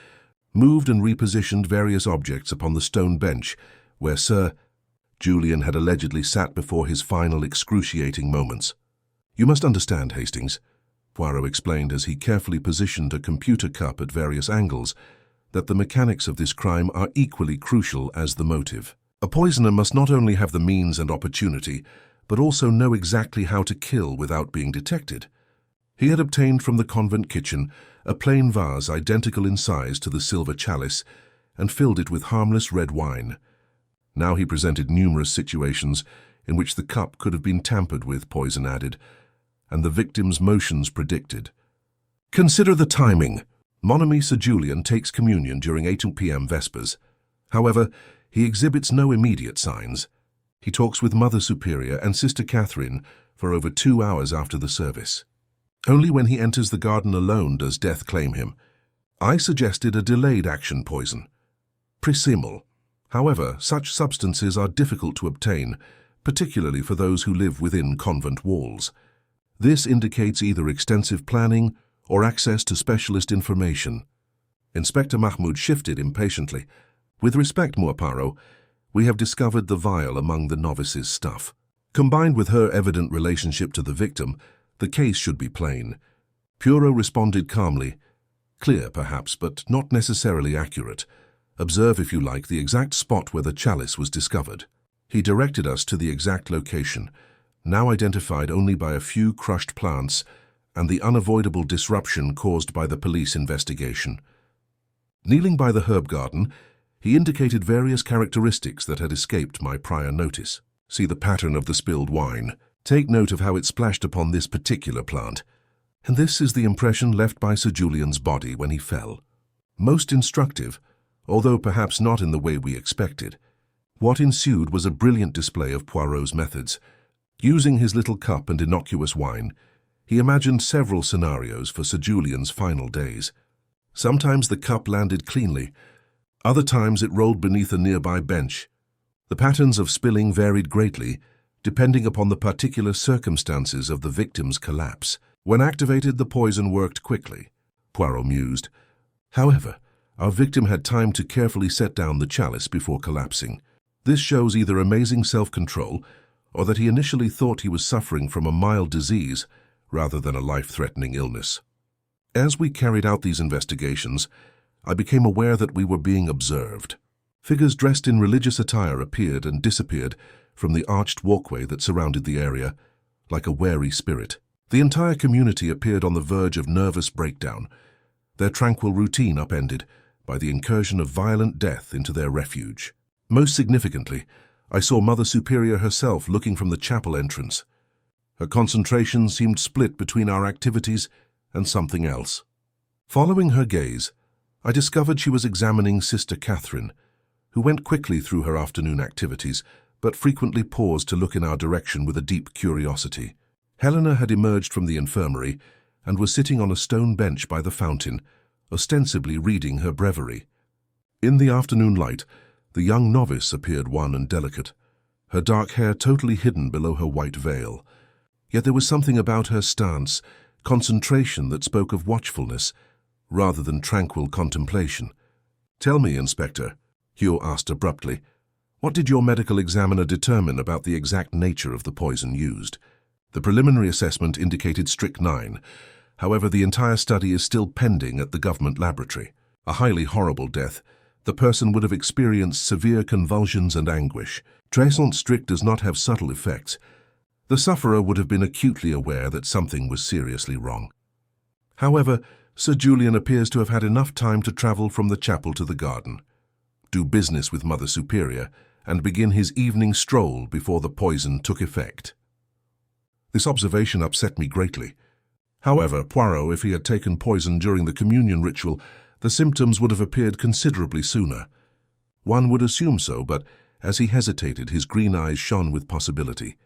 moved and repositioned various objects upon the stone bench where Sir Julian had allegedly sat before his final excruciating moments. "You must understand, Hastings," Poirot explained as he carefully positioned a computer cup at various angles, "that the mechanics of this crime are equally crucial as the motive. A poisoner must not only have the means and opportunity, but also know exactly how to kill without being detected." He had obtained from the convent kitchen a plain vase identical in size to the silver chalice and filled it with harmless red wine. Now he presented numerous situations in which the cup could have been tampered with, poison added, and the victim's motions predicted. Consider the timing. Mon ami Sir Julian takes communion during 8 p.m. Vespers. However, he exhibits no immediate signs. He talks with Mother Superior and Sister Catherine for over 2 hours after the service. Only when he enters the garden alone does death claim him. I suggested a delayed action poison, prisimul. However, such substances are difficult to obtain, particularly for those who live within convent walls. This indicates either extensive planning or access to specialist information. Inspector Mahmoud shifted impatiently. With respect, Poirot, we have discovered the vial among the novice's stuff. Combined with her evident relationship to the victim, the case should be plain. Poirot responded calmly. Clear, perhaps, but not necessarily accurate. Observe, if you like, the exact spot where the chalice was discovered. He directed us to the exact location, now identified only by a few crushed plants and the unavoidable disruption caused by the police investigation. Kneeling by the herb garden, he indicated various characteristics that had escaped my prior notice. See the pattern of the spilled wine. Take note of how it splashed upon this particular plant. And this is the impression left by Sir Julian's body when he fell. Most instructive, although perhaps not in the way we expected. What ensued was a brilliant display of Poirot's methods. Using his little cup and innocuous wine, he imagined several scenarios for Sir Julian's final days. Sometimes the cup landed cleanly, other times it rolled beneath a nearby bench. The patterns of spilling varied greatly, depending upon the particular circumstances of the victim's collapse. When activated, the poison worked quickly, Poirot mused. However, our victim had time to carefully set down the chalice before collapsing. This shows either amazing self-control or that he initially thought he was suffering from a mild disease rather than a life-threatening illness. As we carried out these investigations, I became aware that we were being observed. Figures dressed in religious attire appeared and disappeared from the arched walkway that surrounded the area, like a wary spirit. The entire community appeared on the verge of nervous breakdown, their tranquil routine upended by the incursion of violent death into their refuge. Most significantly, I saw Mother Superior herself looking from the chapel entrance. Her concentration seemed split between our activities and something else. Following her gaze, I discovered she was examining Sister Catherine, who went quickly through her afternoon activities, but frequently paused to look in our direction with a deep curiosity. Helena had emerged from the infirmary and was sitting on a stone bench by the fountain, ostensibly reading her breviary. In the afternoon light, the young novice appeared wan and delicate, her dark hair totally hidden below her white veil. Yet there was something about her stance, concentration that spoke of watchfulness, rather than tranquil contemplation. "Tell me, Inspector," Hugh asked abruptly, "what did your medical examiner determine about the exact nature of the poison used?" The preliminary assessment indicated strychnine. However, the entire study is still pending at the government laboratory. A highly horrible death. The person would have experienced severe convulsions and anguish. Tresant strict does not have subtle effects. The sufferer would have been acutely aware that something was seriously wrong. However, Sir Julian appears to have had enough time to travel from the chapel to the garden, do business with Mother Superior, and begin his evening stroll before the poison took effect. This observation upset me greatly. However, Poirot, if he had taken poison during the communion ritual, the symptoms would have appeared considerably sooner. One would assume so, but as he hesitated, his green eyes shone with possibility.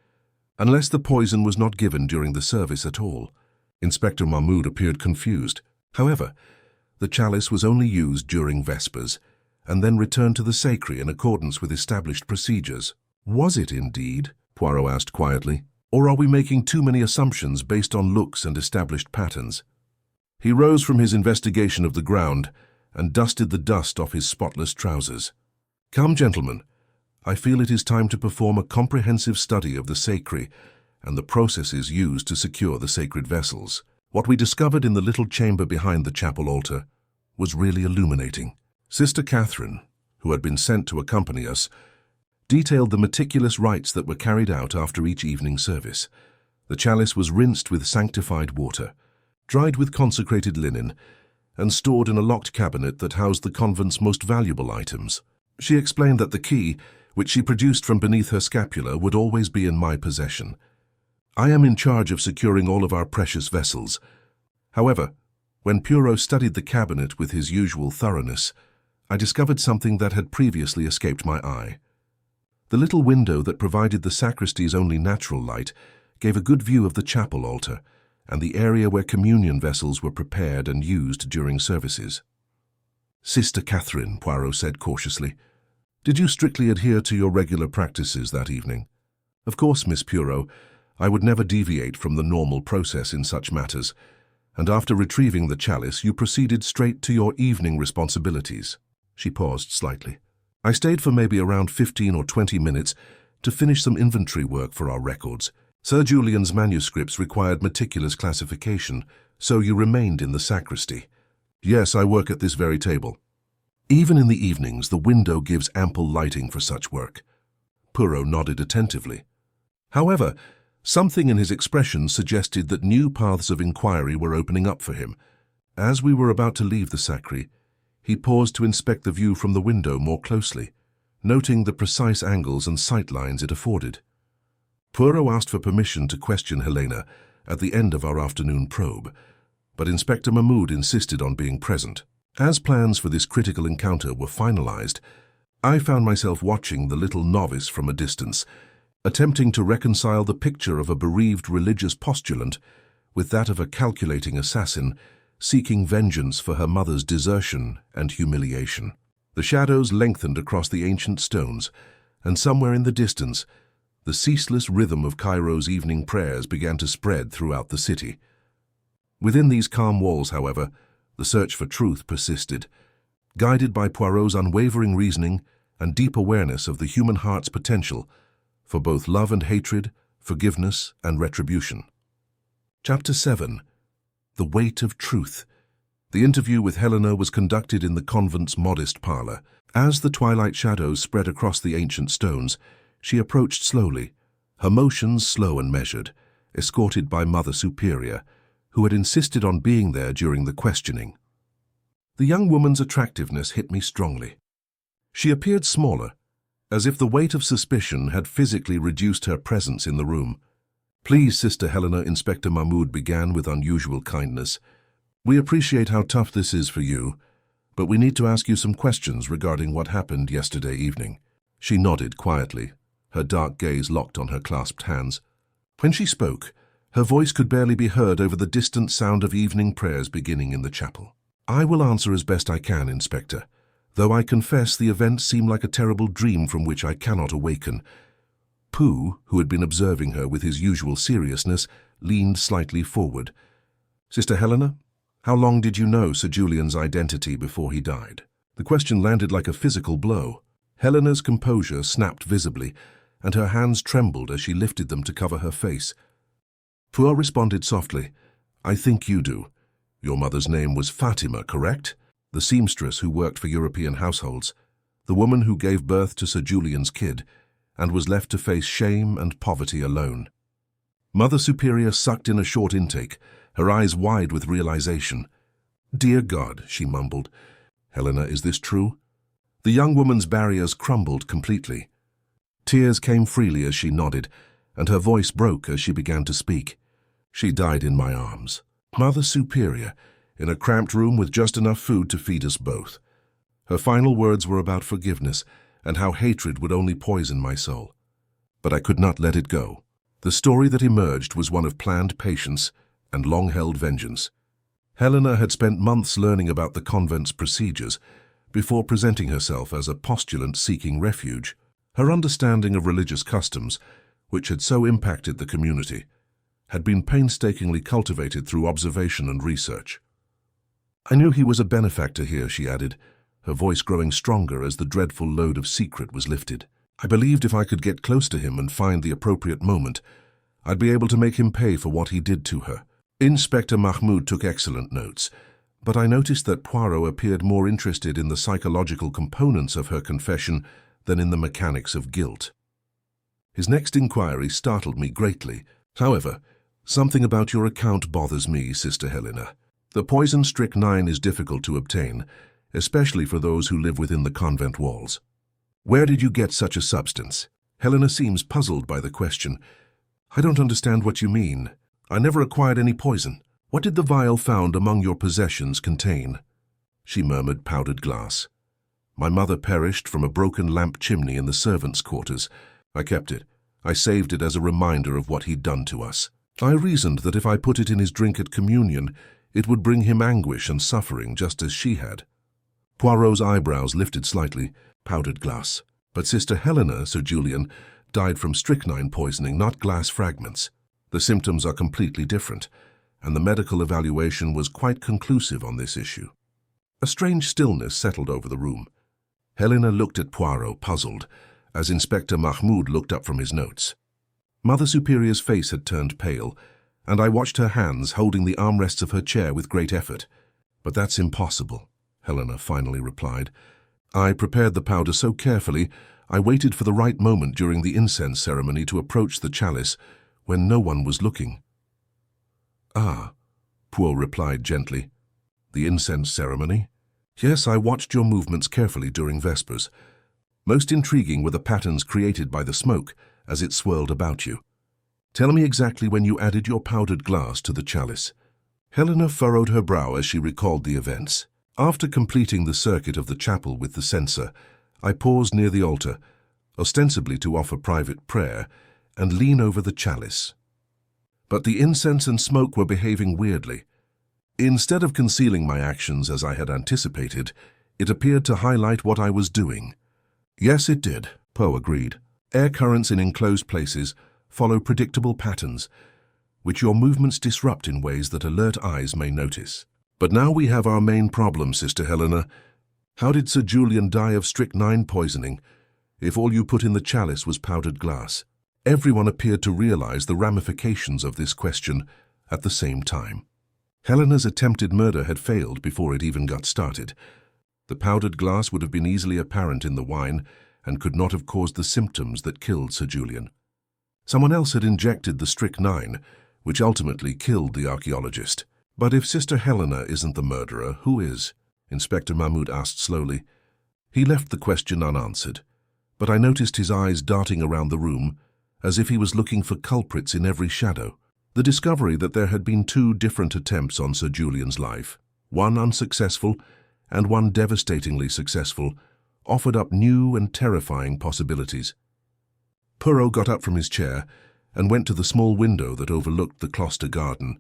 Unless the poison was not given during the service at all. Inspector Mahmoud appeared confused. However, the chalice was only used during Vespers, and then returned to the sacristy in accordance with established procedures. "Was it indeed?" Poirot asked quietly. "Or are we making too many assumptions based on looks and established patterns?" He rose from his investigation of the ground and dusted the dust off his spotless trousers. "Come, gentlemen, I feel it is time to perform a comprehensive study of the sacristy and the processes used to secure the sacred vessels. What we discovered in the little chamber behind the chapel altar was really illuminating." Sister Catherine, who had been sent to accompany us, detailed the meticulous rites that were carried out after each evening service. The chalice was rinsed with sanctified water, dried with consecrated linen, and stored in a locked cabinet that housed the convent's most valuable items. She explained that the key, which she produced from beneath her scapula, would always be in my possession. I am in charge of securing all of our precious vessels. However, when Poirot studied the cabinet with his usual thoroughness, I discovered something that had previously escaped my eye. The little window that provided the sacristy's only natural light gave a good view of the chapel altar and the area where communion vessels were prepared and used during services. "Sister Catherine," Poirot said cautiously, "did you strictly adhere to your regular practices that evening?" "Of course, Miss Poirot. I would never deviate from the normal process in such matters, and after retrieving the chalice, you proceeded straight to your evening responsibilities." She paused slightly. "I stayed for maybe around 15 or 20 minutes to finish some inventory work for our records. Sir Julian's manuscripts required meticulous classification, so you remained in the sacristy." "Yes, I work at this very table." "Even in the evenings, the window gives ample lighting for such work." Poirot nodded attentively. However, something in his expression suggested that new paths of inquiry were opening up for him. As we were about to leave the sacristy, he paused to inspect the view from the window more closely, noting the precise angles and sight lines it afforded. Poirot asked for permission to question Helena at the end of our afternoon probe, but Inspector Mahmoud insisted on being present. As plans for this critical encounter were finalized, I found myself watching the little novice from a distance, attempting to reconcile the picture of a bereaved religious postulant with that of a calculating assassin seeking vengeance for her mother's desertion and humiliation. The shadows lengthened across the ancient stones, and somewhere in the distance, the ceaseless rhythm of Cairo's evening prayers began to spread throughout the city. Within these calm walls, however, the search for truth persisted, guided by Poirot's unwavering reasoning and deep awareness of the human heart's potential for both love and hatred, forgiveness and retribution. Chapter 7. The Weight of Truth. The interview with Helena was conducted in the convent's modest parlor. As the twilight shadows spread across the ancient stones, she approached slowly, her motions slow and measured, escorted by Mother Superior, who had insisted on being there during the questioning. The young woman's attractiveness hit me strongly. She appeared smaller, as if the weight of suspicion had physically reduced her presence in the room. "Please, Sister Helena," Inspector Mahmoud began with unusual kindness. "We appreciate how tough this is for you, but we need to ask you some questions regarding what happened yesterday evening." She nodded quietly, her dark gaze locked on her clasped hands. When she spoke, her voice could barely be heard over the distant sound of evening prayers beginning in the chapel. "I will answer as best I can, Inspector, though I confess the events seem like a terrible dream from which I cannot awaken." Pooh, who had been observing her with his usual seriousness, leaned slightly forward. "Sister Helena, how long did you know Sir Julian's identity before he died?" The question landed like a physical blow. Helena's composure snapped visibly, and her hands trembled as she lifted them to cover her face. Poirot responded softly, "I think you do. Your mother's name was Fatima, correct? The seamstress who worked for European households, the woman who gave birth to Sir Julian's kid, and was left to face shame and poverty alone." Mother Superior sucked in a short intake, her eyes wide with realization. "Dear God," she mumbled. "Helena, is this true?" The young woman's barriers crumbled completely. Tears came freely as she nodded, and her voice broke as she began to speak. "She died in my arms. Mother Superior, in a cramped room with just enough food to feed us both." Her final words were about forgiveness, and how hatred would only poison my soul. But I could not let it go. The story that emerged was one of planned patience and long-held vengeance. Helena had spent months learning about the convent's procedures before presenting herself as a postulant seeking refuge. Her understanding of religious customs, which had so impacted the community, had been painstakingly cultivated through observation and research. "I knew he was a benefactor here," she added, her voice growing stronger as the dreadful load of secret was lifted. "I believed if I could get close to him and find the appropriate moment, I'd be able to make him pay for what he did to her." Inspector Mahmoud took excellent notes, but I noticed that Poirot appeared more interested in the psychological components of her confession than in the mechanics of guilt. His next inquiry startled me greatly. "However, something about your account bothers me, Sister Helena. The poison strychnine is difficult to obtain, especially for those who live within the convent walls. Where did you get such a substance? Helena seems puzzled by the question. I don't understand what you mean. I never acquired any poison. What did the vial found among your possessions contain? She murmured powdered glass. My mother perished from a broken lamp chimney in the servants' quarters. I kept it. I saved it as a reminder of what he'd done to us. I reasoned that if I put it in his drink at communion, it would bring him anguish and suffering just as she had. Poirot's eyebrows lifted slightly. Powdered glass. But Sister Helena, Sir Julian, died from strychnine poisoning, not glass fragments. The symptoms are completely different, and the medical evaluation was quite conclusive on this issue. A strange stillness settled over the room. Helena looked at Poirot, puzzled, as Inspector Mahmoud looked up from his notes. Mother Superior's face had turned pale, and I watched her hands holding the armrests of her chair with great effort. But that's impossible, Helena finally replied. I prepared the powder so carefully, I waited for the right moment during the incense ceremony to approach the chalice when no one was looking. Ah, Poirot replied gently. The incense ceremony? Yes, I watched your movements carefully during Vespers. Most intriguing were the patterns created by the smoke as it swirled about you. Tell me exactly when you added your powdered glass to the chalice. Helena furrowed her brow as she recalled the events. After completing the circuit of the chapel with the censer, I paused near the altar, ostensibly to offer private prayer, and lean over the chalice. But the incense and smoke were behaving weirdly. Instead of concealing my actions as I had anticipated, it appeared to highlight what I was doing. Yes, it did, Poe agreed. Air currents in enclosed places follow predictable patterns, which your movements disrupt in ways that alert eyes may notice. But now we have our main problem, Sister Helena. How did Sir Julian die of strychnine poisoning if all you put in the chalice was powdered glass? Everyone appeared to realize the ramifications of this question at the same time. Helena's attempted murder had failed before it even got started. The powdered glass would have been easily apparent in the wine and could not have caused the symptoms that killed Sir Julian. Someone else had injected the strychnine, which ultimately killed the archaeologist. But if Sister Helena isn't the murderer, who is? Inspector Mahmoud asked slowly. He left the question unanswered, but I noticed his eyes darting around the room as if he was looking for culprits in every shadow. The discovery that there had been two different attempts on Sir Julian's life, one unsuccessful and one devastatingly successful, offered up new and terrifying possibilities. Poirot got up from his chair and went to the small window that overlooked the cloister garden.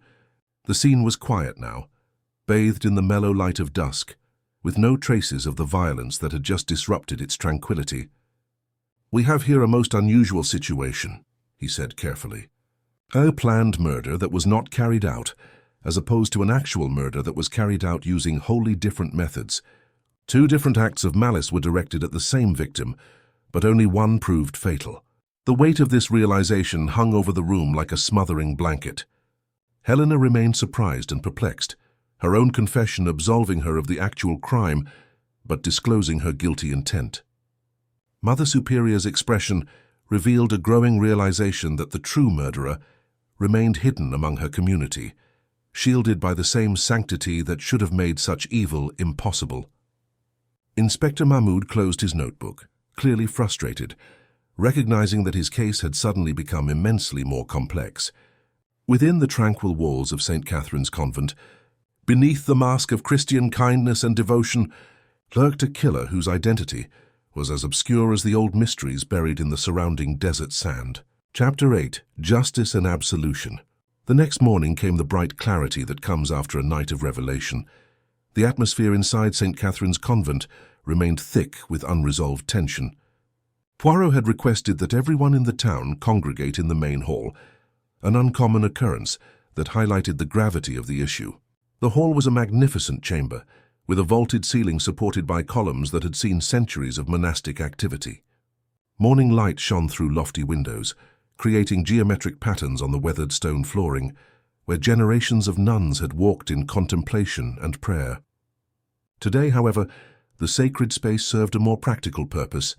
The scene was quiet now, bathed in the mellow light of dusk, with no traces of the violence that had just disrupted its tranquility. We have here a most unusual situation, he said carefully. A planned murder that was not carried out, as opposed to an actual murder that was carried out using wholly different methods. Two different acts of malice were directed at the same victim, but only one proved fatal. The weight of this realization hung over the room like a smothering blanket. Helena remained surprised and perplexed, her own confession absolving her of the actual crime, but disclosing her guilty intent. Mother Superior's expression revealed a growing realization that the true murderer remained hidden among her community, shielded by the same sanctity that should have made such evil impossible. Inspector Mahmoud closed his notebook, clearly frustrated, recognizing that his case had suddenly become immensely more complex. Within the tranquil walls of St. Catherine's Convent, beneath the mask of Christian kindness and devotion, lurked a killer whose identity was as obscure as the old mysteries buried in the surrounding desert sand. Chapter 8. Justice and Absolution. The next morning came the bright clarity that comes after a night of revelation. The atmosphere inside St. Catherine's Convent remained thick with unresolved tension. Poirot had requested that everyone in the town congregate in the main hall, an uncommon occurrence that highlighted the gravity of the issue. The hall was a magnificent chamber, with a vaulted ceiling supported by columns that had seen centuries of monastic activity. Morning light shone through lofty windows, creating geometric patterns on the weathered stone flooring, where generations of nuns had walked in contemplation and prayer. Today, however, the sacred space served a more practical purpose,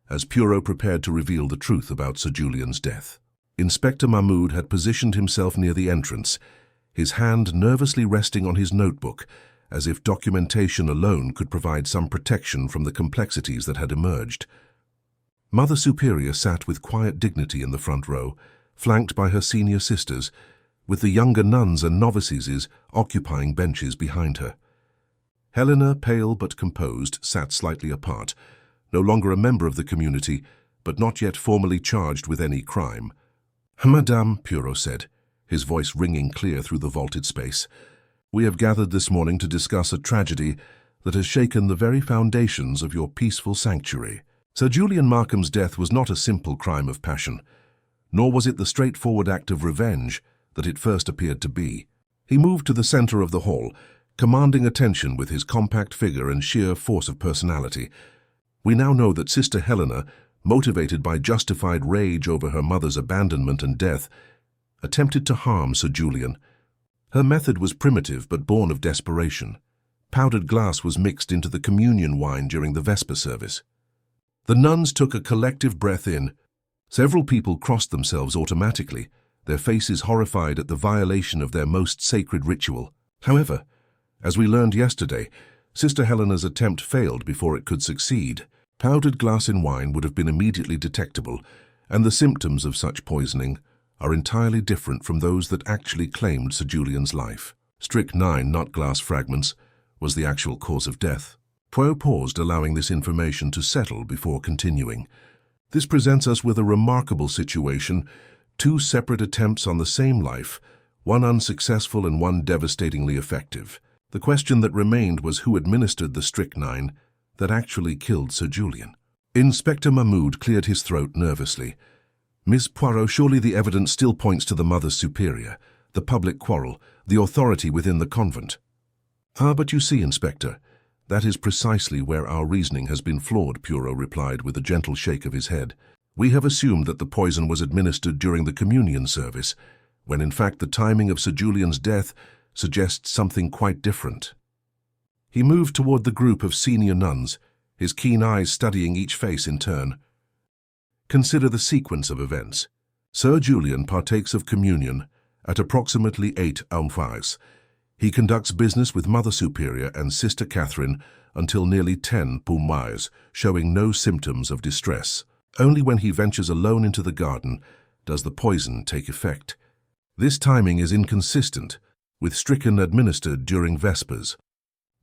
as Poirot prepared to reveal the truth about Sir Julian's death. Inspector Mahmoud had positioned himself near the entrance, his hand nervously resting on his notebook, as if documentation alone could provide some protection from the complexities that had emerged. Mother Superior sat with quiet dignity in the front row, flanked by her senior sisters, with the younger nuns and novices occupying benches behind her. Helena, pale but composed, sat slightly apart, no longer a member of the community, but not yet formally charged with any crime. "Madame," Poirot said, his voice ringing clear through the vaulted space, "we have gathered this morning to discuss a tragedy that has shaken the very foundations of your peaceful sanctuary. Sir Julian Markham's death was not a simple crime of passion, nor was it the straightforward act of revenge that it first appeared to be. He moved to the center of the hall, commanding attention with his compact figure and sheer force of personality. We now know that Sister Helena, motivated by justified rage over her mother's abandonment and death, attempted to harm Sir Julian. Her method was primitive but born of desperation. Powdered glass was mixed into the communion wine during the Vesper service. The nuns took a collective breath in. Several people crossed themselves automatically, their faces horrified at the violation of their most sacred ritual. However, as we learned yesterday, Sister Helena's attempt failed before it could succeed. Powdered glass in wine would have been immediately detectable, and the symptoms of such poisoning are entirely different from those that actually claimed Sir Julian's life. Strychnine, not glass fragments, was the actual cause of death. Poirot paused, allowing this information to settle before continuing. This presents us with a remarkable situation: two separate attempts on the same life, one unsuccessful and one devastatingly effective. The question that remained was who administered the strychnine that actually killed Sir Julian. Inspector Mahmoud cleared his throat nervously. "Miss Poirot, surely the evidence still points to the Mother Superior, the public quarrel, the authority within the convent." "Ah, but you see, Inspector, that is precisely where our reasoning has been flawed," Poirot replied with a gentle shake of his head. "We have assumed that the poison was administered during the communion service, when in fact the timing of Sir Julian's death suggests something quite different." He moved toward the group of senior nuns, his keen eyes studying each face in turn. "Consider the sequence of events. Sir Julian partakes of communion at approximately 8:05. He conducts business with Mother Superior and Sister Catherine until nearly 10 p.m, showing no symptoms of distress. Only when he ventures alone into the garden does the poison take effect. This timing is inconsistent with strychnine administered during Vespers.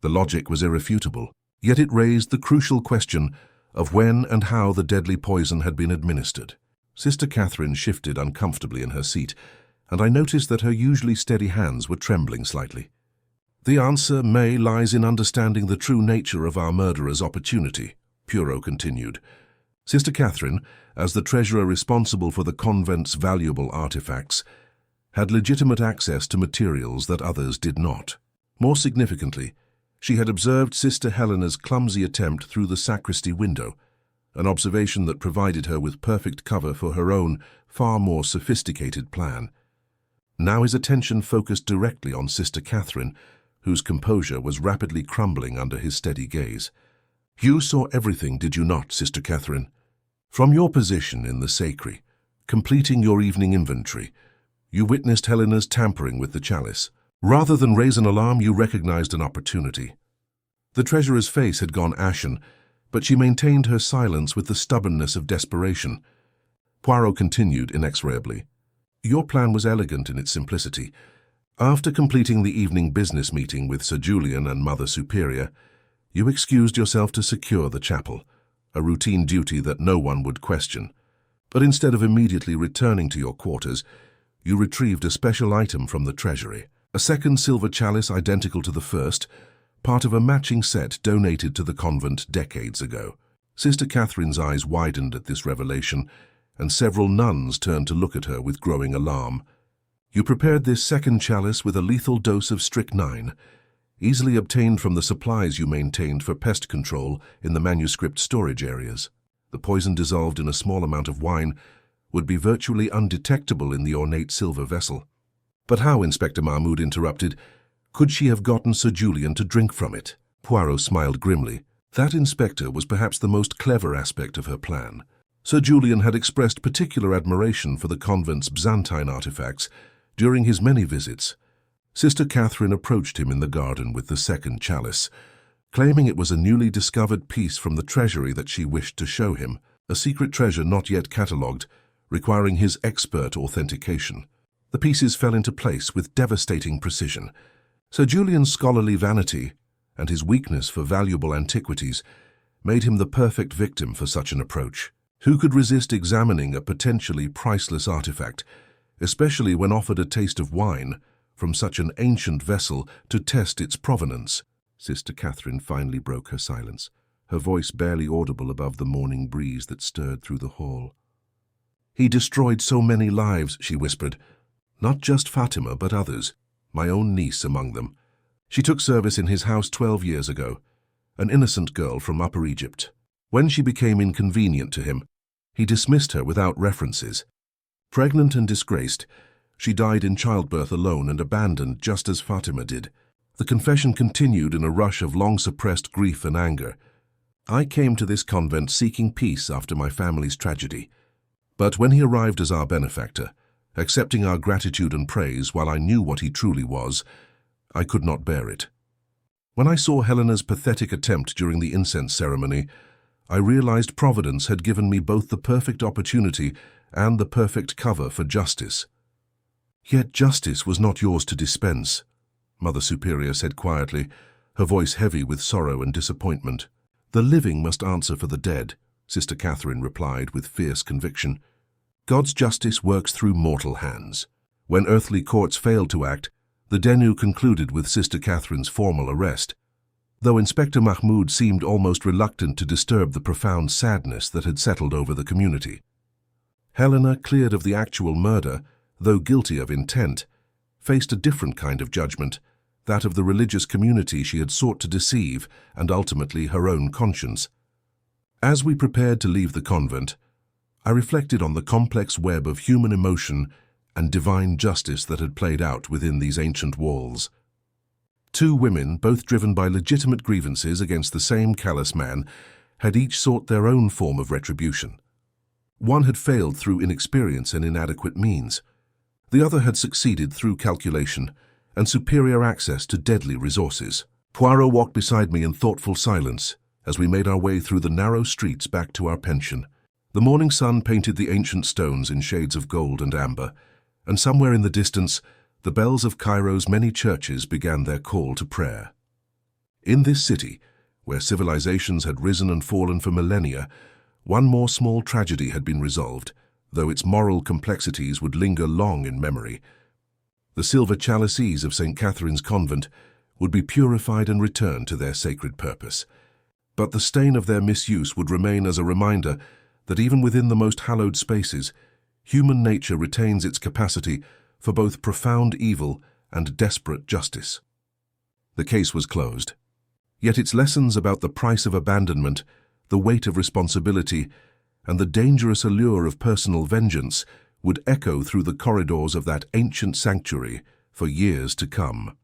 The logic was irrefutable, yet it raised the crucial question of when and how the deadly poison had been administered. Sister Catherine shifted uncomfortably in her seat, and I noticed that her usually steady hands were trembling slightly. "The answer, May, lies in understanding the true nature of our murderer's opportunity," Poirot continued. "Sister Catherine, as the treasurer responsible for the convent's valuable artifacts, had legitimate access to materials that others did not. More significantly, she had observed Sister Helena's clumsy attempt through the sacristy window, an observation that provided her with perfect cover for her own, far more sophisticated plan. Now his attention focused directly on Sister Catherine, whose composure was rapidly crumbling under his steady gaze. "You saw everything, did you not, Sister Catherine? From your position in the sacristy, completing your evening inventory, you witnessed Helena's tampering with the chalice. Rather than raise an alarm, you recognized an opportunity." The treasurer's face had gone ashen, but she maintained her silence with the stubbornness of desperation. Poirot continued inexorably. "Your plan was elegant in its simplicity. After completing the evening business meeting with Sir Julian and Mother Superior, you excused yourself to secure the chapel, a routine duty that no one would question. But instead of immediately returning to your quarters, you retrieved a special item from the treasury. A second silver chalice identical to the first, part of a matching set donated to the convent decades ago." Sister Catherine's eyes widened at this revelation, and several nuns turned to look at her with growing alarm. "You prepared this second chalice with a lethal dose of strychnine, easily obtained from the supplies you maintained for pest control in the manuscript storage areas. The poison dissolved in a small amount of wine would be virtually undetectable in the ornate silver vessel." "But how," Inspector Mahmoud interrupted, "could she have gotten Sir Julian to drink from it?" Poirot smiled grimly. That, Inspector, was perhaps the most clever aspect of her plan. Sir Julian had expressed particular admiration for the convent's Byzantine artifacts during his many visits. Sister Catherine approached him in the garden with the second chalice, claiming it was a newly discovered piece from the treasury that she wished to show him. a secret treasure not yet catalogued, requiring his expert authentication. The pieces fell into place with devastating precision. Sir Julian's scholarly vanity and his weakness for valuable antiquities made him the perfect victim for such an approach. Who could resist examining a potentially priceless artifact, especially when offered a taste of wine from such an ancient vessel to test its provenance? Sister Catherine finally broke her silence, her voice barely audible above the morning breeze that stirred through the hall. "He destroyed so many lives," she whispered. "Not just Fatima, but others, my own niece among them. She took service in his house 12 years ago, an innocent girl from Upper Egypt. When she became inconvenient to him, he dismissed her without references. Pregnant and disgraced, she died in childbirth alone and abandoned just as Fatima did." The confession continued in a rush of long-suppressed grief and anger. "I came to this convent seeking peace after my family's tragedy. But when he arrived as our benefactor, accepting our gratitude and praise while I knew what he truly was, I could not bear it. When I saw Helena's pathetic attempt during the incense ceremony, I realized Providence had given me both the perfect opportunity and the perfect cover for justice." "Yet justice was not yours to dispense," Mother Superior said quietly, her voice heavy with sorrow and disappointment. "The living must answer for the dead," Sister Catherine replied with fierce conviction. "God's justice works through mortal hands." When earthly courts failed to act, the Denu concluded with Sister Catherine's formal arrest, though Inspector Mahmoud seemed almost reluctant to disturb the profound sadness that had settled over the community. Helena, cleared of the actual murder, though guilty of intent, faced a different kind of judgment, that of the religious community she had sought to deceive and ultimately her own conscience. As we prepared to leave the convent, I reflected on the complex web of human emotion and divine justice that had played out within these ancient walls. Two women, both driven by legitimate grievances against the same callous man, had each sought their own form of retribution. One had failed through inexperience and inadequate means. The other had succeeded through calculation and superior access to deadly resources. Poirot walked beside me in thoughtful silence as we made our way through the narrow streets back to our pension. The morning sun painted the ancient stones in shades of gold and amber, and somewhere in the distance, the bells of Cairo's many churches began their call to prayer. In this city, where civilizations had risen and fallen for millennia, one more small tragedy had been resolved, though its moral complexities would linger long in memory. The silver chalices of St. Catherine's Convent would be purified and returned to their sacred purpose. But the stain of their misuse would remain as a reminder that even within the most hallowed spaces, human nature retains its capacity for both profound evil and desperate justice. The case was closed, yet its lessons about the price of abandonment, the weight of responsibility, and the dangerous allure of personal vengeance would echo through the corridors of that ancient sanctuary for years to come.